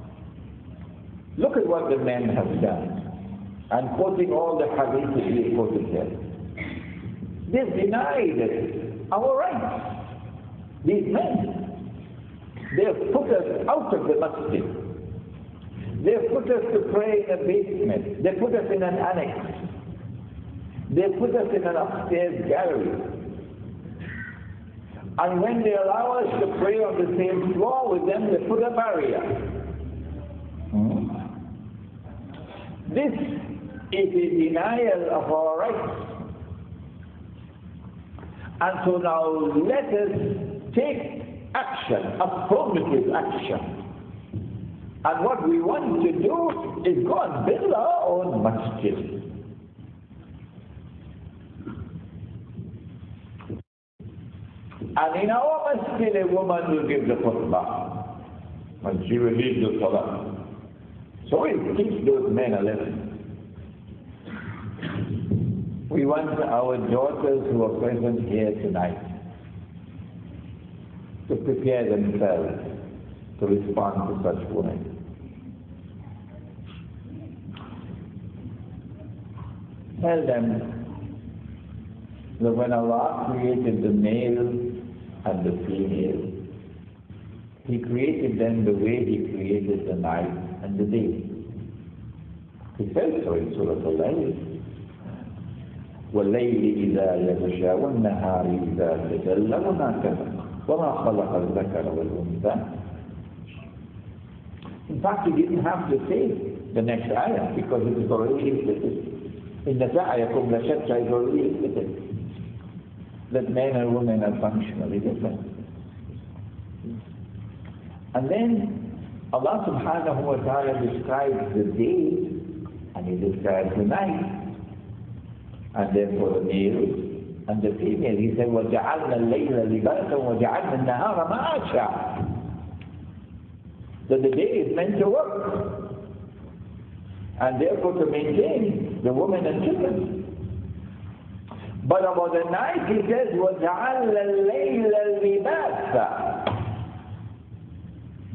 look at what the men have done, and quoting all the hadiths that we quoted here. They've denied our rights. These men, they've put us out of the masjid. They've put us to pray in a basement. They put us in an annex. They put us in an upstairs gallery. And when they allow us to pray on the same floor with them, they put a barrier. This is a denial of our rights. And so now let us take action, affirmative action. And what we want to do is go and build our own masjid. And in our masjid, a woman will give the khutbah, and she will lead the salah. So we teach those men a lesson. We want our daughters who are present here tonight to prepare themselves to respond to such women. Tell them that when Allah created the male and the female, He created them the way He created the night and the day. He said so in Surah Al-Layl. وَاللَّيْلِ إِذَا يَغْشَى وَالنَّهَارِ إِذَا تَجَلَّى وَمَا خَلَقَ الذَّكَرَ وَالْأُنثَى. In fact, He didn't have to say the next ayah because it is already implicit. In the سَعْيَكُمْ لَشَتَّى is already implicit. That men and women are functionally different. And then Allah subhanahu wa ta'ala describes the day and He describes the night. And therefore the male and the female. He said, وَجَعَلْنَا اللَّيْلَ لِبَاسًا وَجَعَلْنَا النَّهَارَ مَعَاشًا. That the day is meant to work, and therefore to maintain the woman and children. But about the night, he says, وَجَعَلْنَا اللَّيْلَ لِبَاسًا.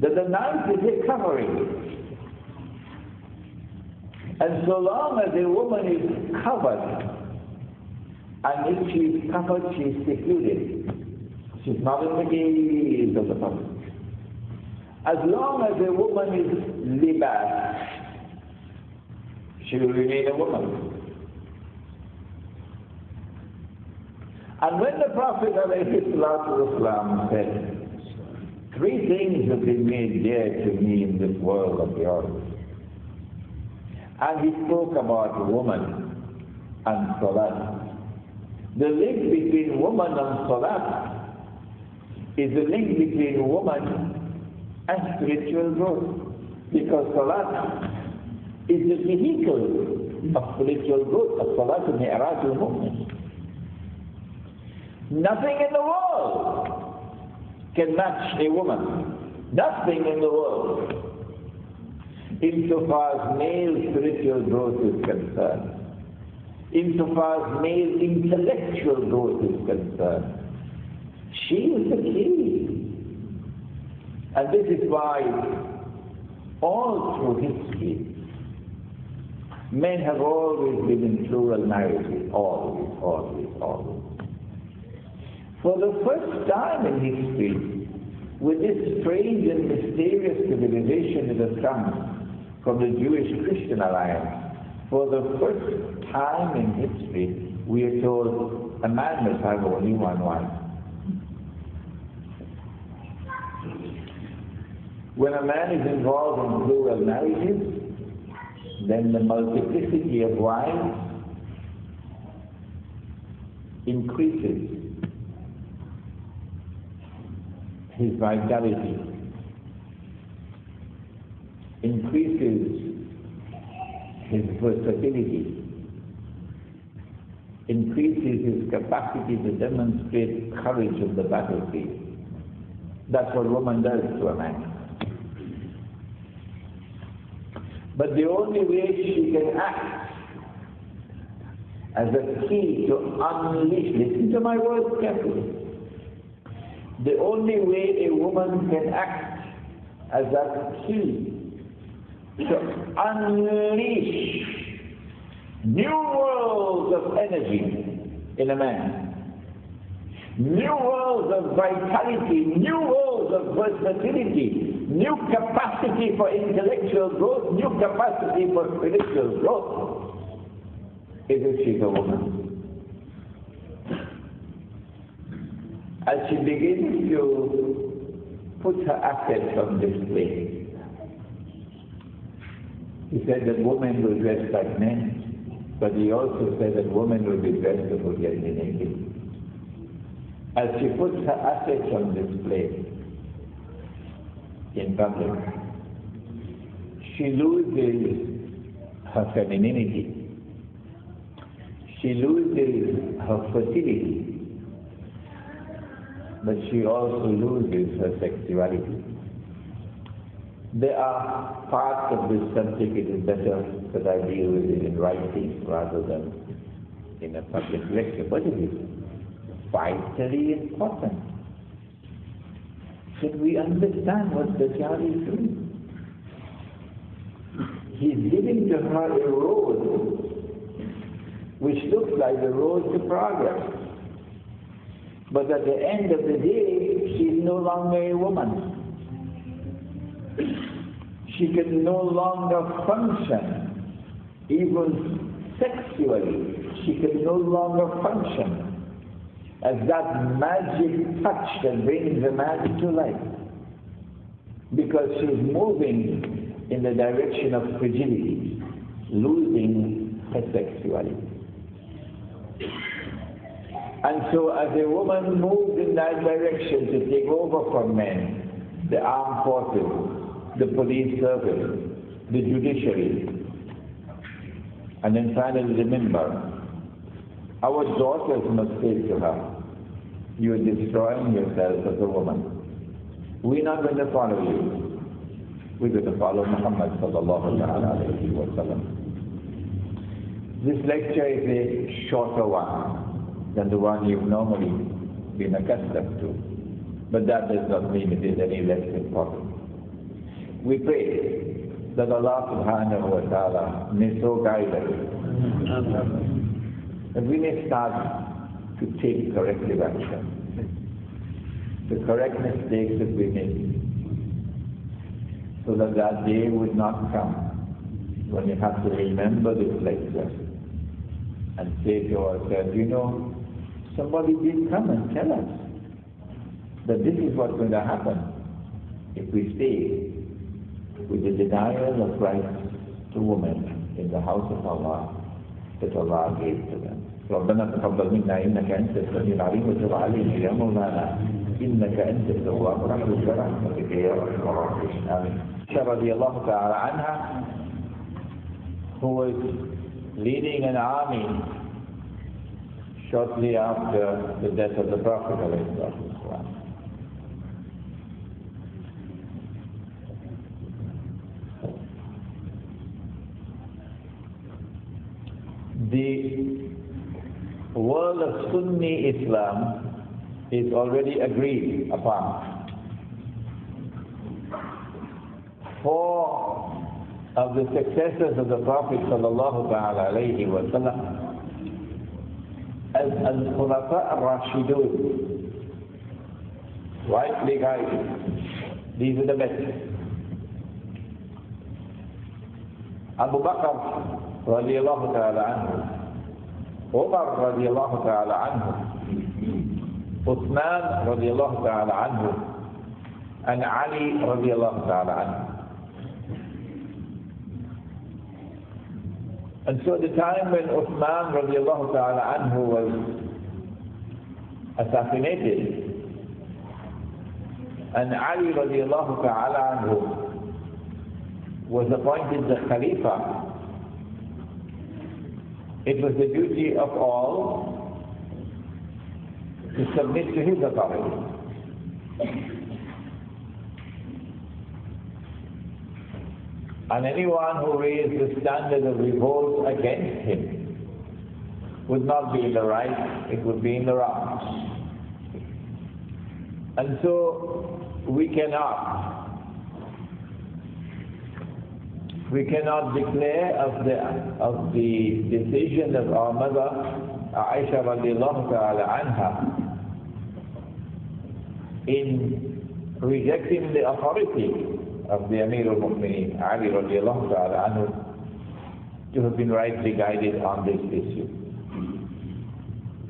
That the night is a covering. And so long as a woman is covered, and if she is covered, she is secluded. She's not in the gaze of the public. As long as a woman is libas, she will remain a woman. And when the Prophet ﷺ said, 3 things have been made dear to me in this world of yours, and he spoke about woman and salat. The link between woman and salat is the link between woman and spiritual growth, because salat is the vehicle of spiritual growth. As-salat mi'raj al-mu'min. Nothing in the world can match a woman. Nothing in the world. Insofar as male spiritual growth is concerned, insofar as male intellectual growth is concerned, she is the key. And this is why all through history, men have always been in plural marriages, always. For the first time in history, with this strange and mysterious civilization that has come from the Jewish-Christian alliance, for the first time in history, we are told a man must have only one wife. When a man is involved in plural marriages, then the multiplicity of wives increases his vitality, increases his versatility, increases his capacity to demonstrate courage of the battlefield. That's what woman does to a man. But the only way she can act as a key to unleash, listen to my words carefully, the only way a woman can act as a key to unleash new worlds of energy in a man, new worlds of vitality, new worlds of versatility, new capacity for intellectual growth, new capacity for spiritual growth, is if she's a woman. As she begins to put her assets on display, he said that women will dress like men, but he also said that women will be dressed to forget the naked. As she puts her assets on display in public, she loses her femininity, she loses her fertility, but she also loses her sexuality. There are parts of this subject it is better that I deal with it in writing rather than in a public lecture, but it is vitally important. Should we understand what Dajjal is doing? He's giving to her a road which looks like the road to progress. But at the end of the day, she's no longer a woman. She can no longer function, even sexually. She can no longer function as that magic touch that brings the man to life, because she's moving in the direction of fragility, losing her sexuality. And so as a woman moves in that direction to take over from men, the armed forces, the police service, the judiciary, and then finally the member, Our daughters must say to her, you are destroying yourself as a woman. We're not going to follow you. We're going to follow Muhammad sallallahu alayhi wa sallam. This lecture is a shorter one than the one you've normally been accustomed to. But that does not mean it is any less important. We pray that Allah subhanahu wa ta'ala may so guide us that we may start to take corrective action. The correct mistakes that we made, so that that day would not come when you have to remember this lecture and say to ourselves, you know, somebody did come and tell us that this is what's going to happen if we stay with the denial of rights to women in the house of Allah that Allah gave to them. ربنا تقبل منا إنك أنت السميع العليم وتب علينا يا مولانا إنك أنت التواب الرحيم برحمتك يا أرحم الراحمين آمين. Aisha radiallahu ta'ala anha, who was leading an army shortly after the death of the Prophet ﷺ. The world of Sunni Islam is already agreed upon. 4 of the successors of the Prophet sallallahu alayhi wa sallam as al-Khulafa al-Rashidun, rightly guided. These are the best. Abu Bakr radiallahu ta'ala anhu, Umar radiallahu ta'ala anhu, Uthman radiallahu ta'ala anhu, and Ali radiallahu ta'ala anhu. And so the time when Uthman radiallahu ta'ala anhu was assassinated, and Ali radiallahu ta'ala anhu was appointed the Khalifa, it was the duty of all to submit to his authority. And anyone who raised the standard of revolt against him would not be in the right, it would be in the wrong. And so we cannot declare of the decision of our mother Aisha radiallahu ta'ala anha in rejecting the authority of the Amir al-Mu'mineen Ali radiallahu ta'ala anhu to have been rightly guided on this issue.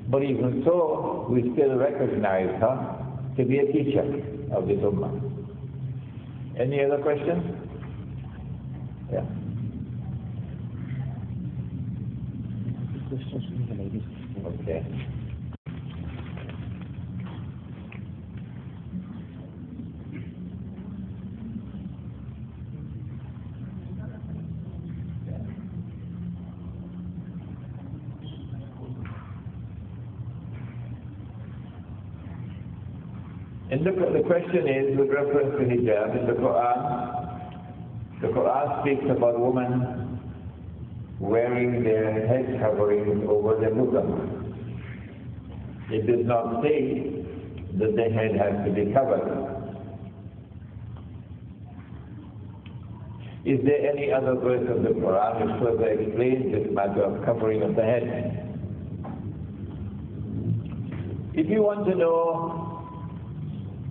But even so, we still recognize her to be a teacher of this ummah. Any other questions? Yeah. Okay. And the question is with reference to hijab in the Quran. The Quran speaks about women wearing their head coverings over their bosom. It does not say that the head has to be covered. Is there any other verse of the Quran which further explains this matter of covering of the head? If you want to know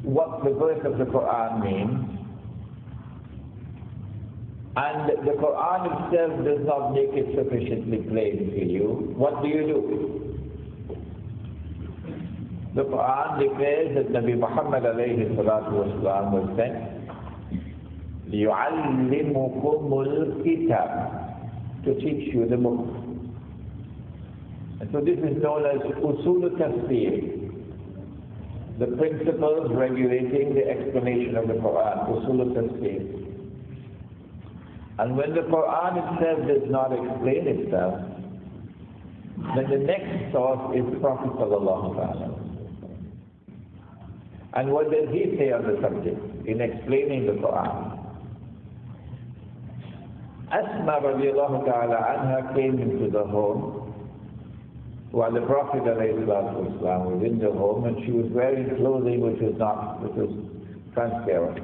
what the verse of the Quran means, and the Quran itself does not make it sufficiently plain to you, what do? The Quran declares that Nabi Muhammad alayhi salatu wasalam was sent لِيُعَلِّمُكُمُ الْكِتَابِ, to teach you the book. And so this is known as usul al-tafsir, the principles regulating the explanation of the Quran, usul al-tafsir. And when the Quran itself does not explain itself, Then the next source is Prophet sallallahu alaihi wasallam. And what does he say on the subject in explaining the Quran? Asma radiallahu ta'ala anha came into the home while the Prophet ﷺ was in the home, and she was wearing clothing which was transparent.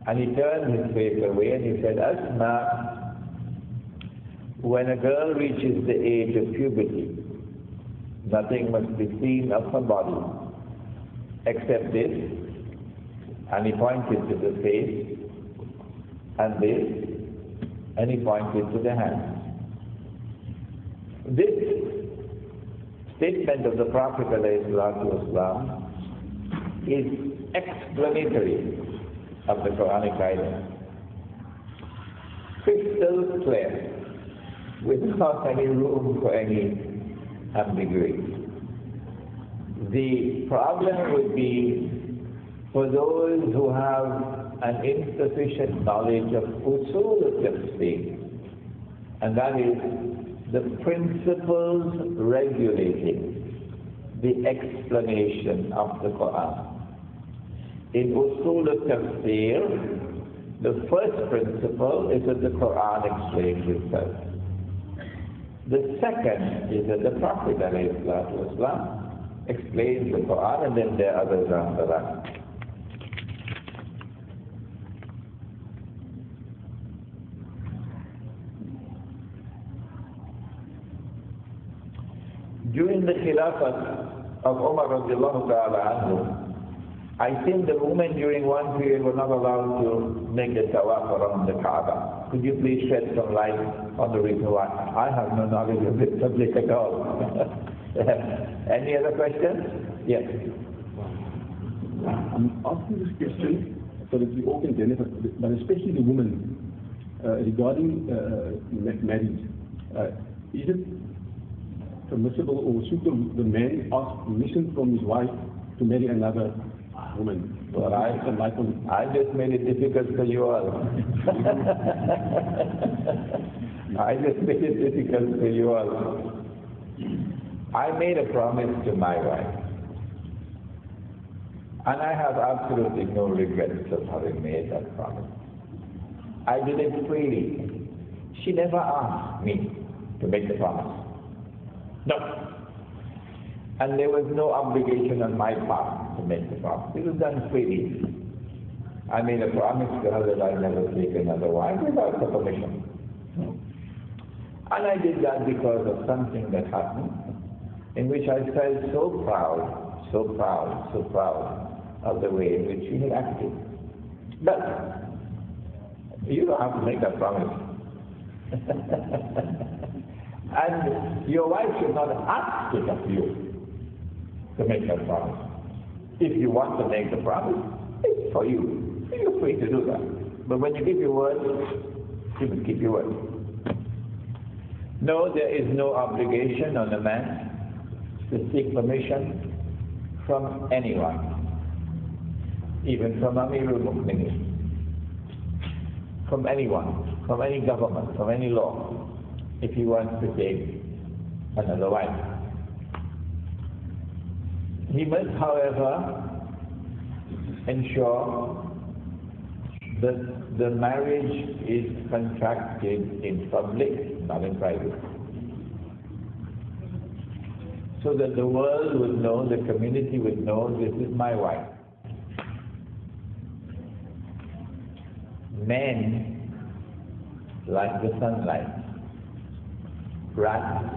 And he turned his face away and he said, Asma, when a girl reaches the age of puberty, nothing must be seen of her body except this, and he pointed to the face, and this, and he pointed to the hands. This statement of the Prophet ﷺ is explanatory of the Quranic guidance. Crystal clear, without any room for any ambiguity. The problem would be for those who have an insufficient knowledge of usul al-tafsir, and that is the principles regulating the explanation of the Quran. In usul al-tafsir, the first principle is that the Quran explains itself. The second is that the Prophet ﷺ explains the Quran, and then there are others after that. During the Khilafat of Umar radiallahu ta'ala anhu, I think the women during one period were not allowed to make the tawaf around the Kaaba. Could you please shed some light on the reason why? I have no knowledge of this subject at all. Any other questions? Yes. I'm asking this question so that we all can benefit, but especially the women, regarding marriage. Is it permissible or should the man ask permission from his wife to marry another woman? Well, I just made it difficult for you all. I just made it difficult for you all. I made a promise to my wife, and I have absolutely no regrets of having made that promise. I did it freely. She never asked me to make the promise. No. And there was no obligation on my part to make the promise. It was done freely. I made a promise to her that I'd never take another wife without her permission. And I did that because of something that happened, in which I felt so proud of the way in which she had acted. But you don't have to make that promise. And your wife should not ask it of you to make that promise. If you want to make the promise, it's for you. You're free to do that. But when you give your word, you will keep your word. No, there is no obligation on a man to seek permission from anyone, even from Amirul Mu'minin, from anyone, from any government, from any law, if he wants to take another wife. He must, however, ensure that the marriage is contracted in public, not in private, so that the world would know, the community would know, this is my wife. Men like the sunlight, rats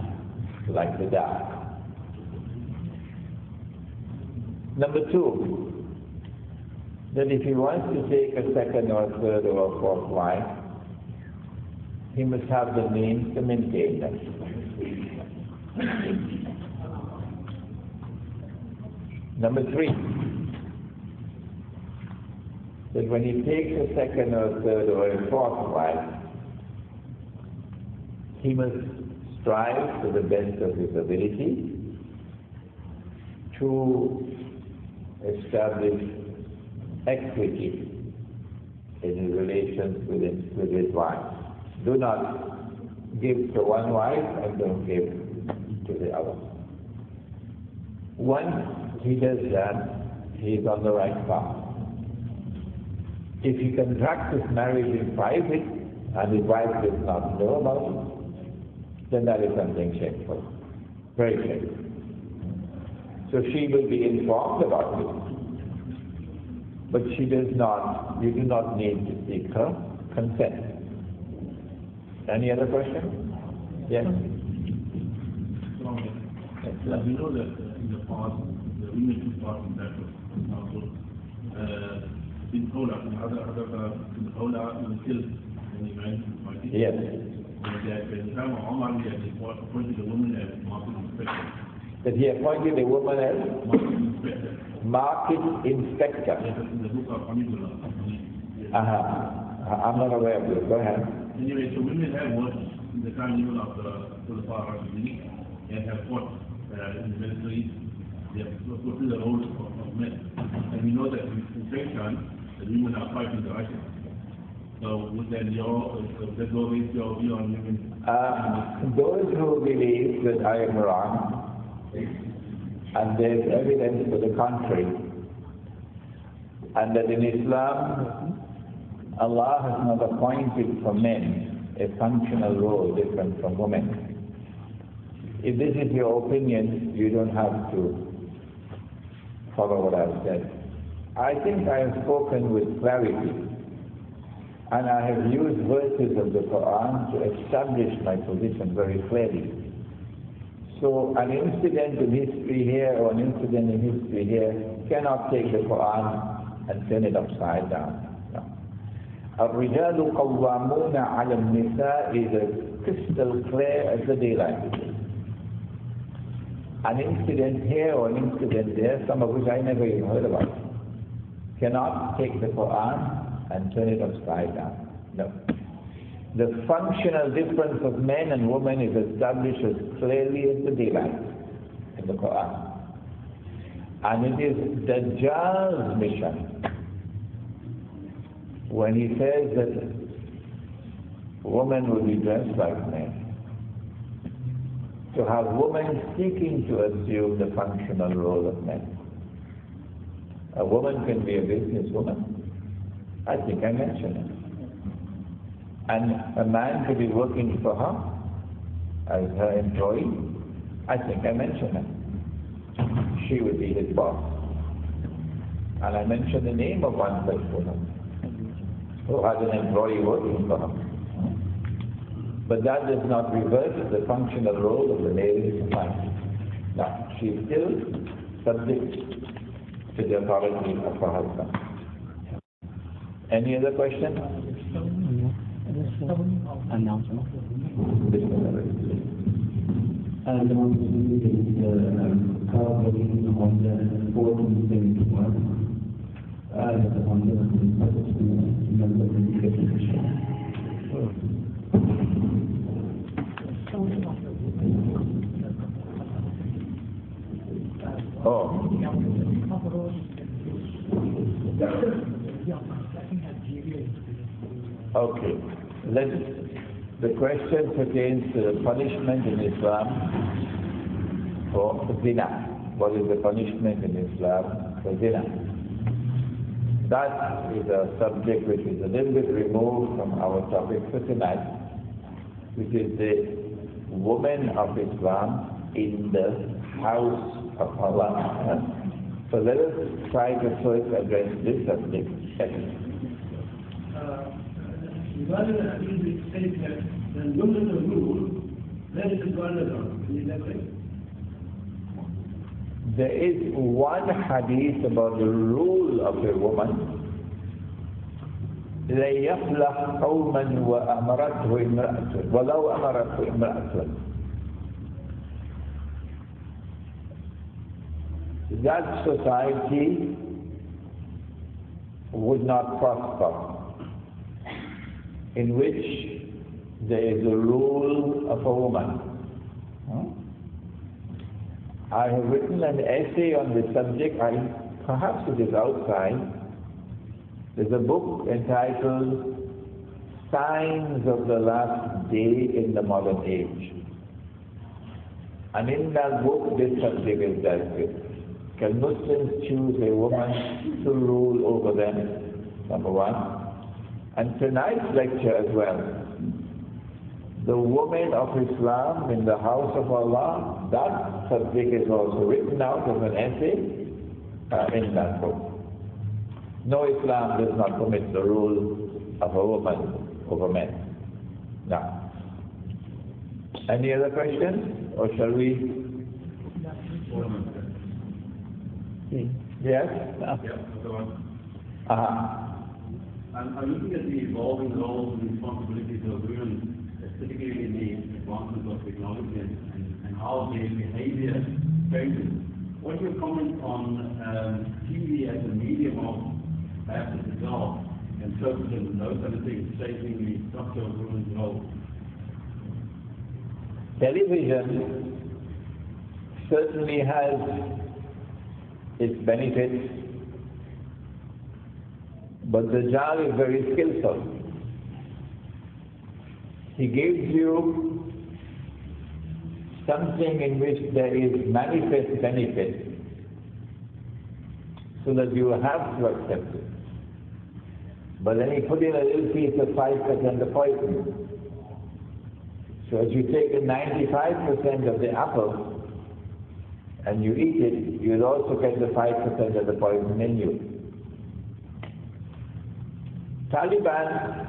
like the dark. Number two, that if he wants to take a second or third or fourth wife, he must have the means to maintain them. Number three, that when he takes a second or third or a fourth wife, he must strive to the best of his ability to establish equity in his relations with his wife. Do not give to one wife and don't give to the other. Once he does that, he is on the right path. If he can practice marriage in private and his wife does not know about it, then that is something shameful, very shameful. So she will be informed about it, but she does not, you do not need to seek her consent. Any other question? Yes? We know that in the past, the women took part in battle. Also, in Hola, in Hola, in the killed in the 1940s. Yes. At the time of Omar, he had appointed a woman as market inspector. That he appointed a woman as Market inspector. market inspector. Yes, in the book of Hamidullah. I'm not aware of this. Go ahead. Anyway, so women have worked in the time even of the Khulafa Rashidin and have fought in the military. They have fulfilled the role of men. And we know that in the same time, the women are fighting the Russians. So would that always your view on women? Those who believe that I am wrong, and there's evidence to the contrary, and that in Islam, Allah has not appointed for men a functional role different from women. If this is your opinion, you don't have to follow what I've said. I think I have spoken with clarity, and I have used verses of the Quran to establish my position very clearly. So an incident in history here or an incident in history here cannot take the Quran and turn it upside down. الرجال قوامون على النساء is as crystal clear as the daylight. An incident here or an incident there, some of which I never even heard about, cannot take the Quran and turn it upside down. No. The functional difference of men and women is established as clearly as the daylight in the Quran. And it is Dajjal's mission when he says that women will be dressed like men, to have women seeking to assume the functional role of men. A woman can be a businesswoman. I think I mentioned it. And a man could be working for her as her employee. I think I mentioned it. She would be his boss. And I mentioned the name of one such woman who has an employee working for her. But that does not reverse the functional role of the lady in society. Now, she is still subject to the authority of her husband. Any other question? Announcement. Covering on the 1471 on the member of the education. Oh. Okay. The question pertains to the punishment in Islam for zina. What is the punishment in Islam for zina? That is a subject which is a little bit removed from our topic for tonight, which is the woman of Islam in the house of Allah. So let us try to first address this subject. Regarding the hadith, it says that when women are ruled, then it is vulnerable. Is that right? There is one hadith about the rule of a woman. لا يفلح قوما وأمرته امرأة ولو أمرته امرأة. That society would not prosper in which there is a rule of a woman. I have written an essay on this subject. Perhaps it is outside. There's a book entitled signs of the last day in the modern age. And in that book, this subject is dealt with. Can Muslims choose a woman to rule over them? Number one. And tonight's lecture as well. The women of Islam in the house of Allah, that subject is also written out as an essay in that book. No, Islam does not permit the rule of a woman over men. Now, any other questions? Or shall we? Yes? I'm looking at the evolving roles and responsibilities of women, particularly in the advancement of technology and how their behavior changes. What's your comment on TV as a medium of perhaps as a job and services and those kind of things, shaping the structure of women's role? Television certainly has its benefits, but the Dajjal is very skillful. He gives you something in which there is manifest benefit so that you have to accept it. But then he put in a little piece of 5% of poison. So as you take the 95% of the apple and you eat it, you'll also get the 5% of the poison in you. Taliban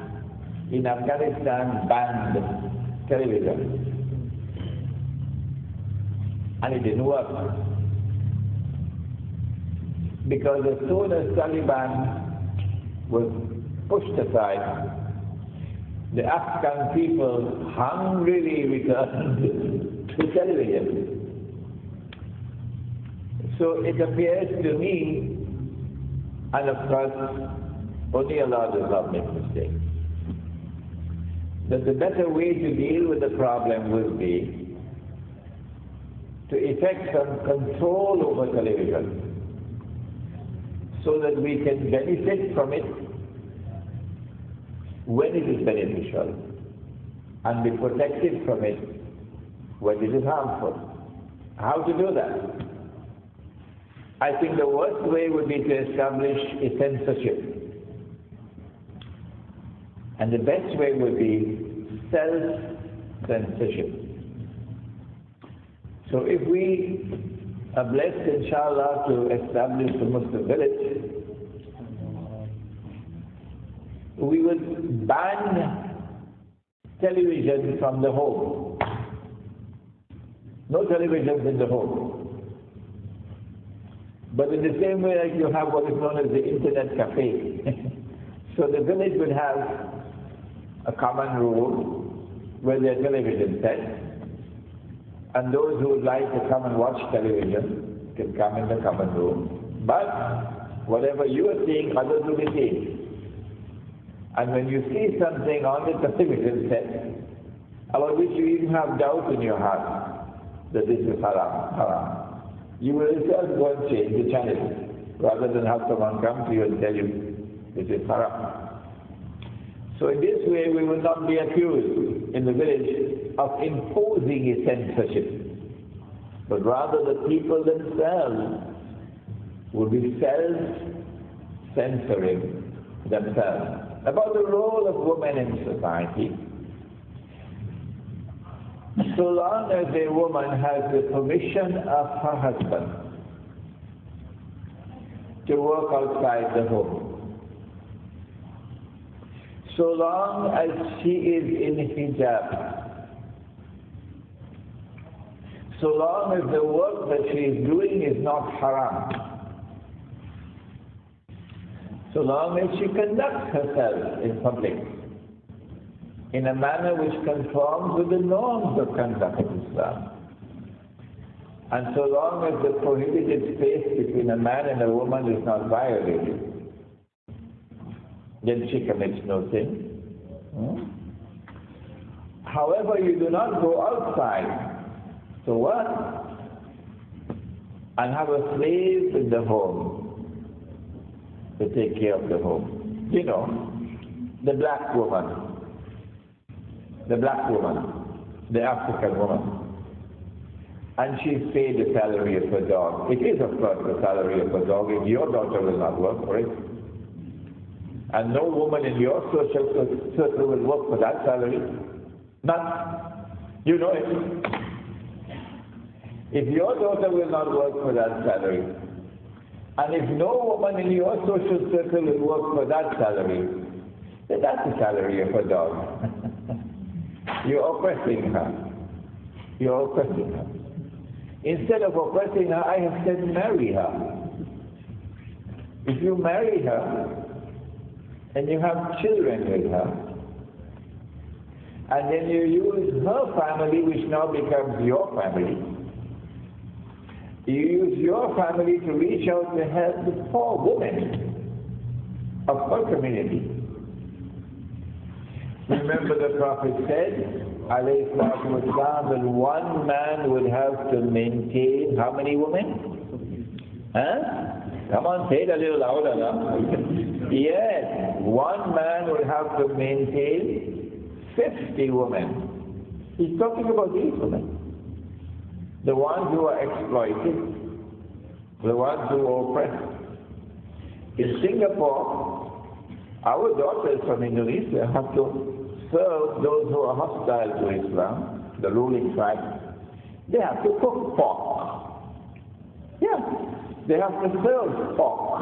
in Afghanistan banned television. And it didn't work. Because as soon as Taliban was pushed aside, the Afghan people hungrily returned to television. So it appears to me, and of course, only Allah does not make mistakes, that the better way to deal with the problem would be to effect some control over television so that we can benefit from it when it is beneficial and be protected from it when it is harmful. How to do that? I think the worst way would be to establish a censorship. And the best way would be self-censorship. So if we are blessed, inshallah, to establish the Muslim village, we will ban television from the home. No televisions in the home. But in the same way like you have what is known as the internet cafe. So the village would have a common room where there are television sets, and those who would like to come and watch television can come in the common room. But whatever you are seeing, others will be seeing. And when you see something on the television set about which you even have doubt in your heart that this is haram, you will yourself go and change the channel rather than have someone come to you and tell you this is haram. So in this way we will not be accused in the village of imposing a censorship, but rather the people themselves will be self-censoring themselves. About the role of women in society, so long as a woman has the permission of her husband to work outside the home, so long as she is in hijab, so long as the work that she is doing is not haram, so long as she conducts herself in public in a manner which conforms with the norms of conduct of Islam, and so long as the prohibited space between a man and a woman is not violated, then she commits no sin. However, you do not go outside to work and have a slave in the home to take care of the home. You know, the black woman the black woman, the African woman, and she's paid the salary of a dog. It is, of course, the salary of a dog if your daughter will not work for it. And no woman in your social circle will work for that salary. None. You know it. If your daughter will not work for that salary, and if no woman in your social circle will work for that salary, then that's the salary of a dog. You're oppressing her. You're oppressing her. Instead of oppressing her, I have said marry her. If you marry her, and you have children with her, and then you use her family, which now becomes your family, you use your family to reach out to help the poor women of her community. Remember the Prophet said, alayhi salatu wasalam, that one man would have to maintain how many women? Huh? Come on, say it a little louder now. Yes, one man would have to maintain 50 women. He's talking about these women. The ones who are exploited, the ones who are oppressed. In Singapore, our daughters from Indonesia have to serve those who are hostile to Islam, the ruling tribe. They have to cook pork. Yeah. They have to serve pork.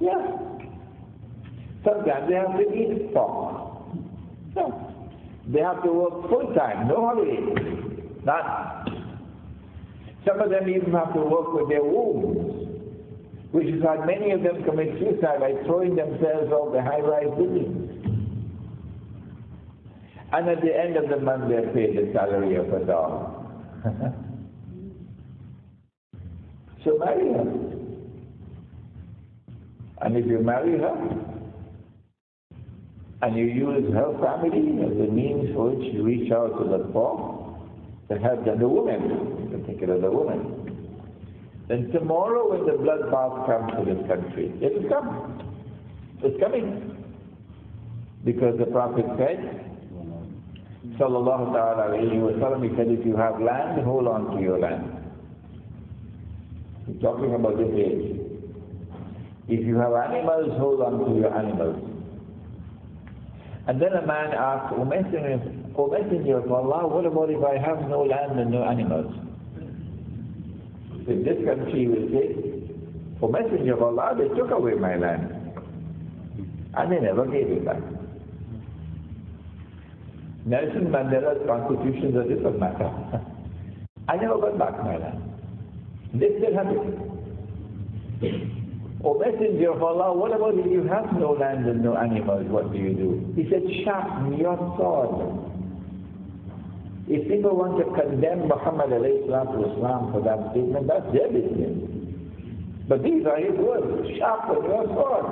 Yeah. Sometimes they have to eat pork. Yeah. They have to work full time, no holidays. None. Some of them even have to work with their wombs, which is why many of them commit suicide by throwing themselves off the high-rise buildings. And at the end of the month, they're paid the salary of a dog. So marry her. And if you marry her, and you use her family as a means for which you reach out to the poor, to help them, the women, in particular the women, then tomorrow when the bloodbath comes to this country, it will come. It's coming. Because the Prophet said, sallallahu alayhi wa sallam, he said, if you have land, hold on to your land. He's talking about this age. If you have animals, hold on to your animals. And then a man asked, O Messenger of Allah, what about if I have no land and no animals? In this country will say, O Messenger of Allah, they took away my land. And they never gave it back. Nelson Mandela's constitution is a different matter. I never got back my land. They still have it. O Messenger of Allah, what about if you have no land and no animals, what do you do? He said, sharpen your sword. If people want to condemn Muhammad alayhi salatu wasalam for that statement, that's their business. But these are his words, sharpen your sword.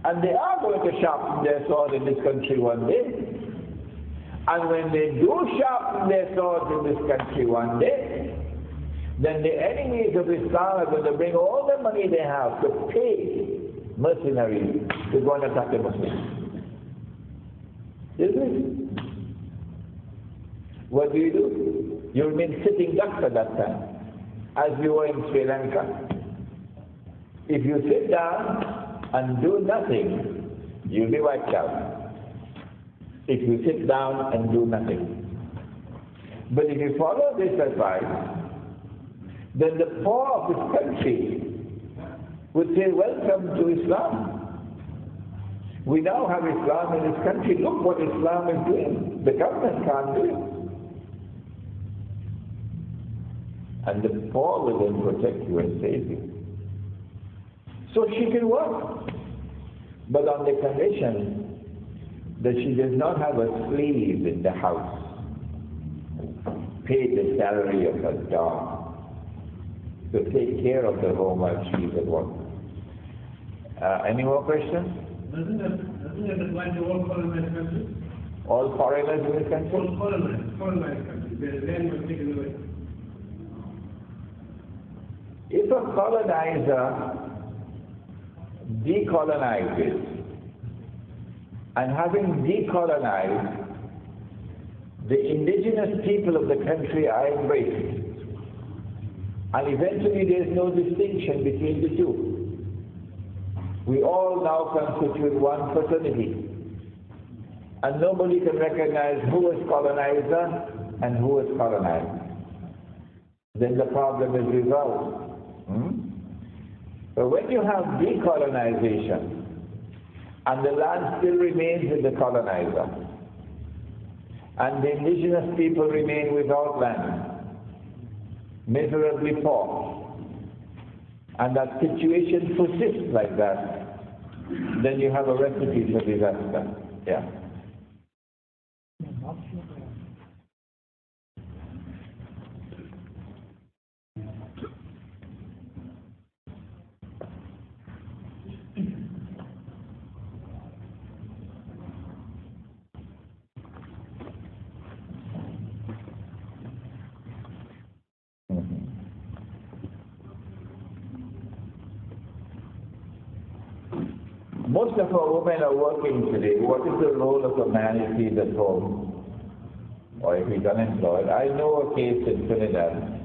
And they are going to sharpen their sword in this country one day. And when they do sharpen their swords in this country one day, then the enemies of Islam are going to bring all the money they have to pay mercenaries to go and attack the Muslims. Isn't it? What do? You remain sitting ducks at that time, as you were in Sri Lanka. If you sit down and do nothing, you'll be wiped out. If you sit down and do nothing. But if you follow this advice, then the poor of this country would say, welcome to Islam. We now have Islam in this country. Look what Islam is doing. The government can't do it. And the poor will then protect you and save you. So she can work, but on the condition that she does not have a slave in the house, pay the salary of her dog, to take care of the home while she's at work. Any more questions? Doesn't that apply to all colonized countries? All foreigners in this country? All colonized countries. Their land was taken away. If a colonizer decolonizes, and having decolonized, the indigenous people of the country are embraced. And eventually there is no distinction between the two. We all now constitute one fraternity. And nobody can recognize who was colonizer and who was colonized. Then the problem is resolved. But when you have decolonization, and the land still remains with the colonizer, and the indigenous people remain without land, miserably poor, and that situation persists like that, then you have a recipe for disaster. Yeah. Most of our women are working today. What is the role of a man if he's at home or if he's unemployed? I know a case in Trinidad,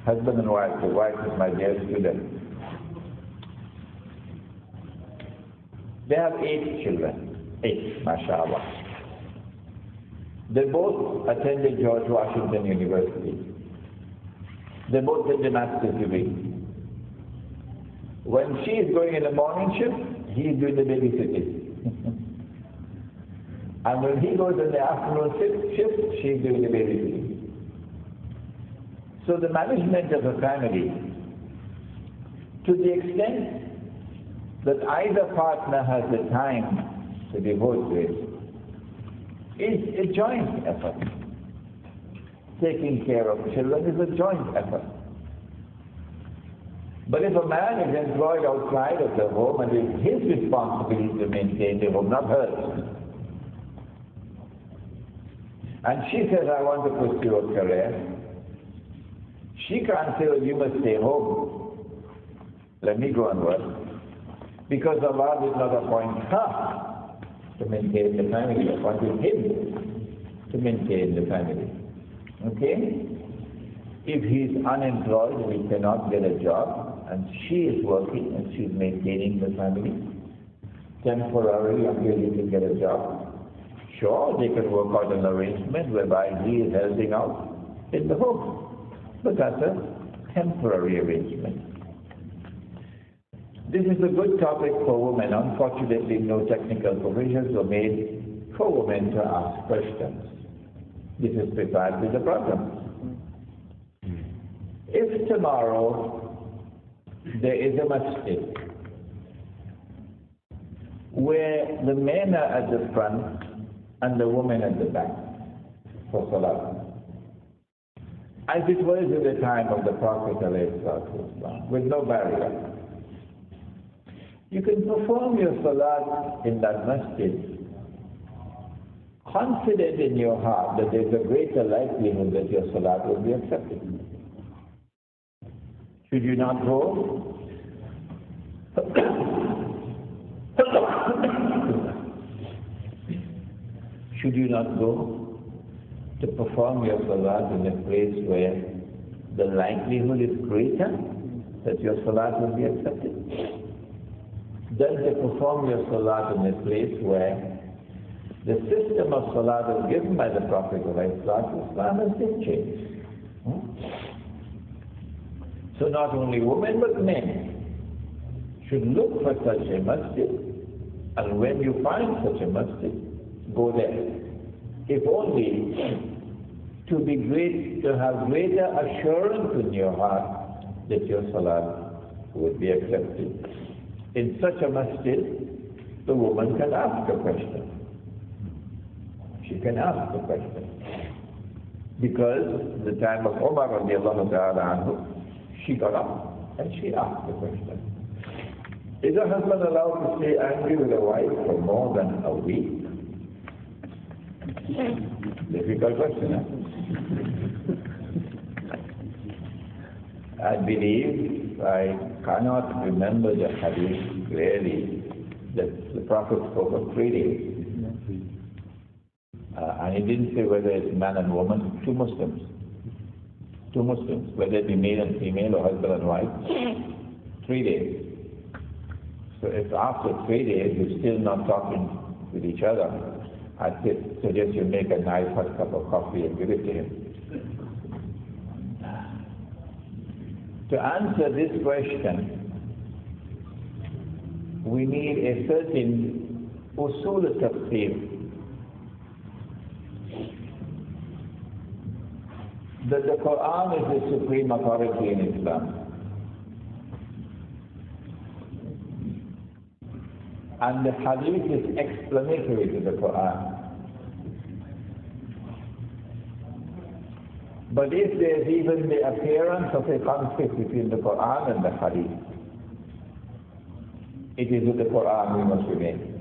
husband and wife. The wife is my dear student. They have 8 children. 8, mashallah. They both attended George Washington University. They both did the master's degree. When she is going in the morning shift, he is doing the babysitting. And when he goes in the afternoon shift, she is doing the babysitting. So the management of a family, to the extent that either partner has the time to devote to it, is a joint effort. Taking care of children is a joint effort. But if a man is employed outside of the home and it's his responsibility to maintain the home, not hers, and she says, I want to pursue a career, she can't say, well, you must stay home. Let me go and work. Because Allah did not appoint her to maintain the family, He appointed him to maintain the family. Okay? If he is unemployed and he cannot get a job, and she is working and she is maintaining the family temporarily until he can get a job, sure, they can work out an arrangement whereby he is helping out in the home. But that's a temporary arrangement. This is a good topic for women. Unfortunately, no technical provisions were made for women to ask questions. This is precisely the problem. If tomorrow there is a masjid where the men are at the front and the women at the back for salah, as it was at the time of the Prophet ﷺ, with no barrier, you can perform your salat in that masjid confident in your heart that there's a greater likelihood that your salat will be accepted. Should you not go? Should you not go to perform your salat in a place where the likelihood is greater that your salat will be accepted? Does you perform your salat in a place where the system of salat as given by the Prophet ﷺ has been changed? So not only women but men should look for such a masjid, and when you find such a masjid, go there. If only to have greater assurance in your heart that your salat would be accepted. In such a masjid, the woman can ask a question. She can ask a question. Because the time of Umar radiallahu ta'ala anhu, she got up and she asked the question. Is a husband allowed to stay angry with a wife for more than a week? Difficult question, huh? I believe, I cannot remember the hadith clearly, that the Prophet spoke of 3 days. And he didn't say whether it's man and woman, two Muslims, whether it be male and female or husband and wife, 3 days. So if after 3 days you're still not talking with each other, I suggest you make a nice hot cup of coffee and give it to him. To answer this question, we need a certain usul al-tafsir, that the Quran is the supreme authority in Islam. And the hadith is explanatory to the Quran. But if there's even the appearance of a conflict between the Quran and the hadith, it is with the Quran we must remain.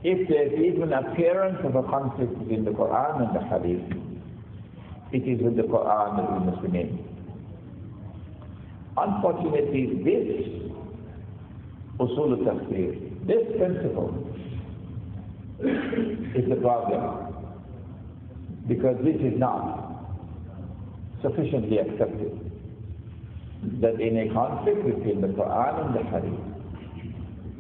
If there's even appearance of a conflict between the Quran and the hadith, it is with the Quran that we must remain. Unfortunately, this usul al-tafsir, this principle, is the problem. Because this is not sufficiently accepted. That in a conflict between the Quran and the hadith,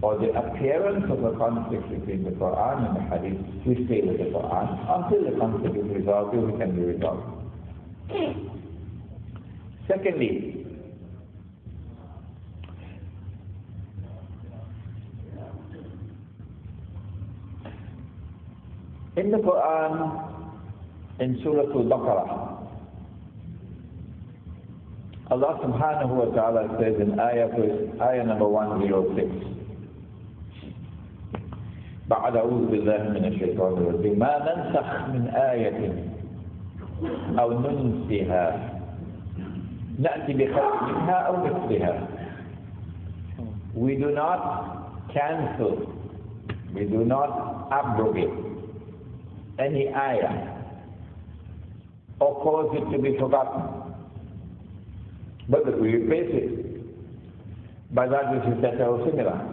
or the appearance of a conflict between the Quran and the hadith, we stay with the Quran until the conflict is resolved, if it can be resolved. Secondly, in the Quran, in Surah Al-Baqarah, Allah subhanahu wa ta'ala says in ayah number 106, بعد أعوذ بالله من الشيطان الرجيم ما ننسخ من آية أو ننسها نأتي بخير منها أو مثلها. We do not cancel, we do not abrogate any ayah or cause it to be forgotten, but that we replace it by that which is better or similar.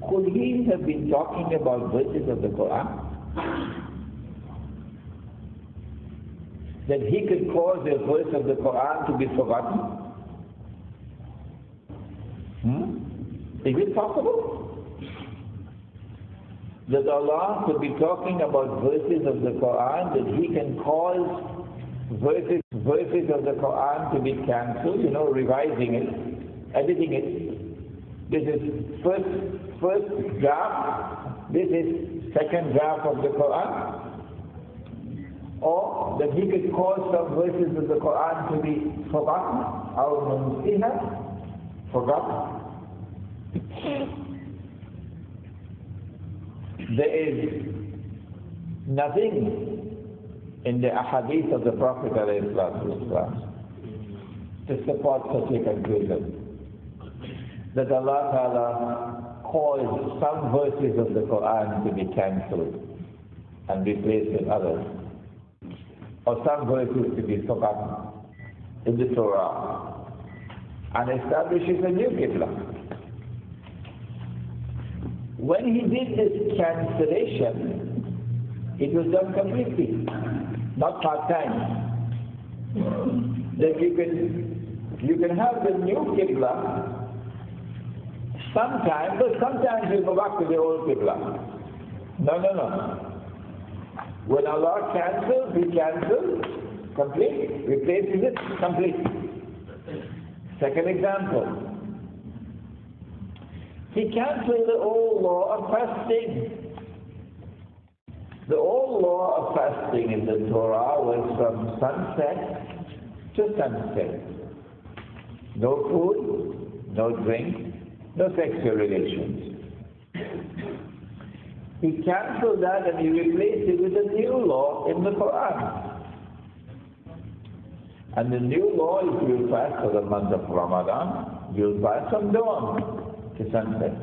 Could he have been talking about verses of the Quran? That he could cause a verse of the Quran to be forgotten? Is it possible? That Allah could be talking about verses of the Quran, that he can cause verses of the Quran to be cancelled, revising it, editing it. This is first draft, this is second draft of the Quran. Or that he could cause some verses of the Quran to be forgotten, or forgotten. There is nothing in the ahadith of the Prophet ﷺ to support such a conclusion, that Allah Ta'ala caused some verses of the Quran to be cancelled and replaced with others, or some verses to be forgotten in the Torah, and establishes a new Qibla. When he did this cancellation, it was done completely, not part-time. That you can have the new Qibla sometime, but sometimes you go back to the old Qibla. No. When Allah cancels, He cancels complete, replaces it complete. Second example, He canceled the old law of fasting. The old law of fasting in the Torah was from sunset to sunset. No food, no drink, no sexual relations. He cancelled that and he replaced it with a new law in the Quran. And the new law is you'll fast for the month of Ramadan, you'll fast from dawn to sunset.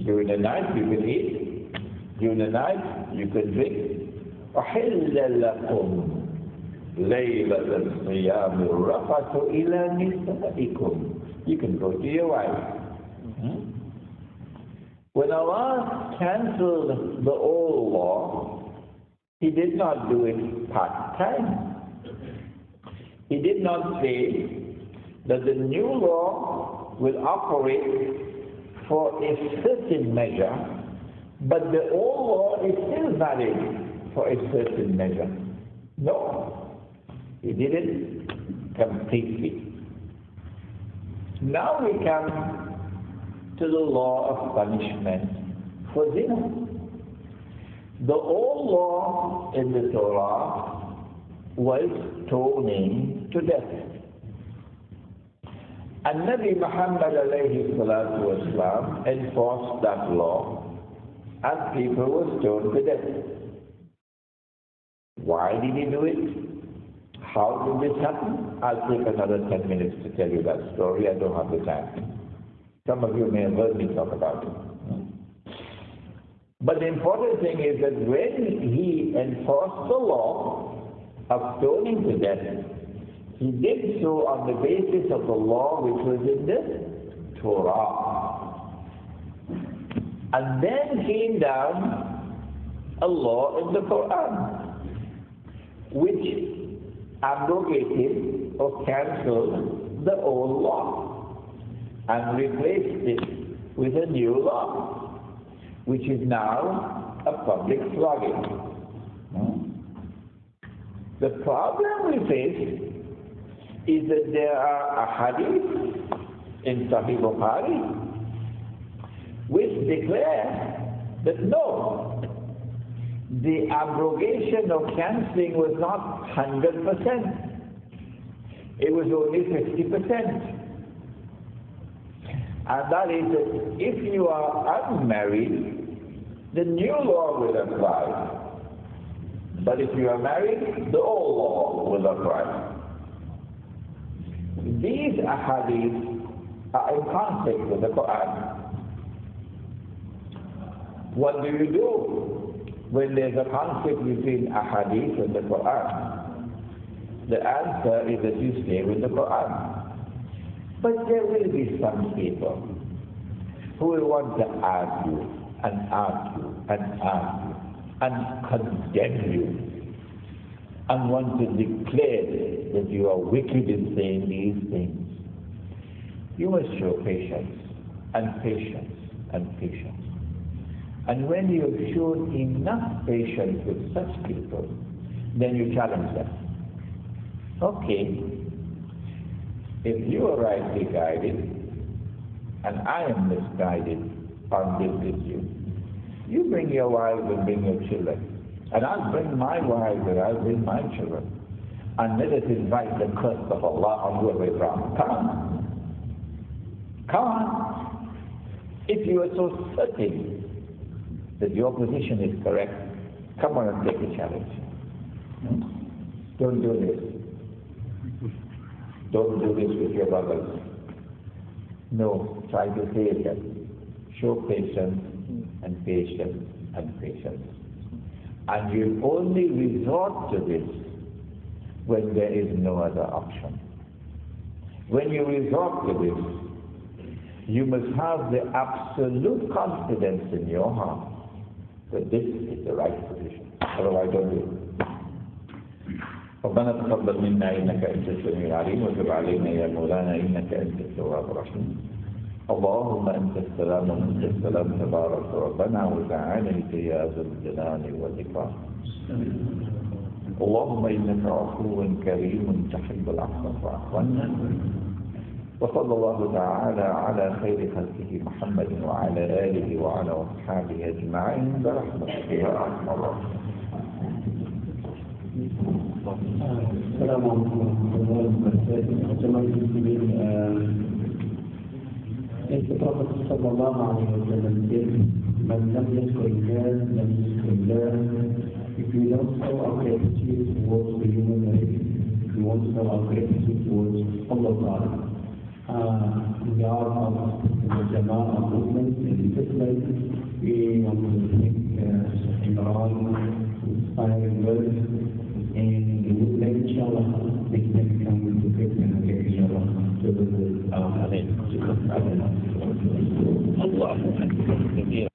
During the night you can eat, during the night you can drink. أُحِلَّ لَكُمْ لَيْلَةَ الصِّيَامِ الرَّفَثُ إِلَى نِسَائِكُمْ. You can go to your wife. When Allah cancelled the old law, He did not do it part-time. He did not say that the new law will operate for a certain measure, but the old law is still valid for a certain measure. No, He did it completely. Now we come to the law of punishment for zina. The old law in the Torah was stoning to death. And Nabi Muhammad alayhi salatu wasalam enforced that law, and people were stoned to death. Why did He do it? How did this happen? I'll take another 10 minutes to tell you that story. I don't have the time. Some of you may have heard me talk about it. But the important thing is that when He enforced the law of stoning to death, He did so on the basis of the law which was in the Torah. And then came down a law in the Quran, which abrogated or cancelled the old law and replaced it with a new law, which is now a public flogging. The problem we face is that there are ahadith in Sahih Bukhari which declare that no, the abrogation or cancelling was not 100%. It was only 50%. And that is that if you are unmarried, the new law will apply. But if you are married, the old law will apply. These ahadith are in conflict with the Quran. What do you do when there's a conflict between ahadith and the Quran? The answer is that you stay with the Quran. But there will be some people who will want to argue and argue and argue and condemn you and want to declare that you are wicked in saying these things. You must show patience and patience and patience. And when you have shown enough patience with such people, then you challenge them. Okay, if you are rightly guided and I am misguided on this issue, you bring your wives and bring your children, and I'll bring my wives and I'll bring my children, and let us invite the curse of Allah on whoever is wrong. Come on. Come on. If you are so certain that your position is correct, come on and take a challenge. Don't do this. Don't do this with your brothers. No, try to say it again. Show patience and patience and patience. And you only resort to this when there is no other option. When you resort to this, you must have the absolute confidence in your heart that this is the right position. Otherwise, don't do it. ربنا تقبل منا انك انت السميع العليم وتب علينا يا مولانا انك انت التواب الرحيم. اللهم انت السلام وانت السلام تبارك ربنا وتعاليت يا ذا الجلال والاكرام. اللهم انك عفو كريم تحب العفو فاعف عنا. وصلى الله تعالى على خير خلقه محمد وعلى اله وعلى اصحابه اجمعين برحمتك يا ارحم الراحمين. السلام عليكم ورحمة الله وبركاته. جماعة المسلمين، الكتاب صلى الله عليه وسلم من لم يذكر الله لم يذكر الله. If you don't show our gratitude towards the human race, if you want to show our gratitude towards Allah, we are of the Jama'ah movement in this place. We want to thank Sheikh Imran, inspiring words, and we would like inshallah next time come to Christian again inshallah to visit our Allah. الله عنه كثيرا.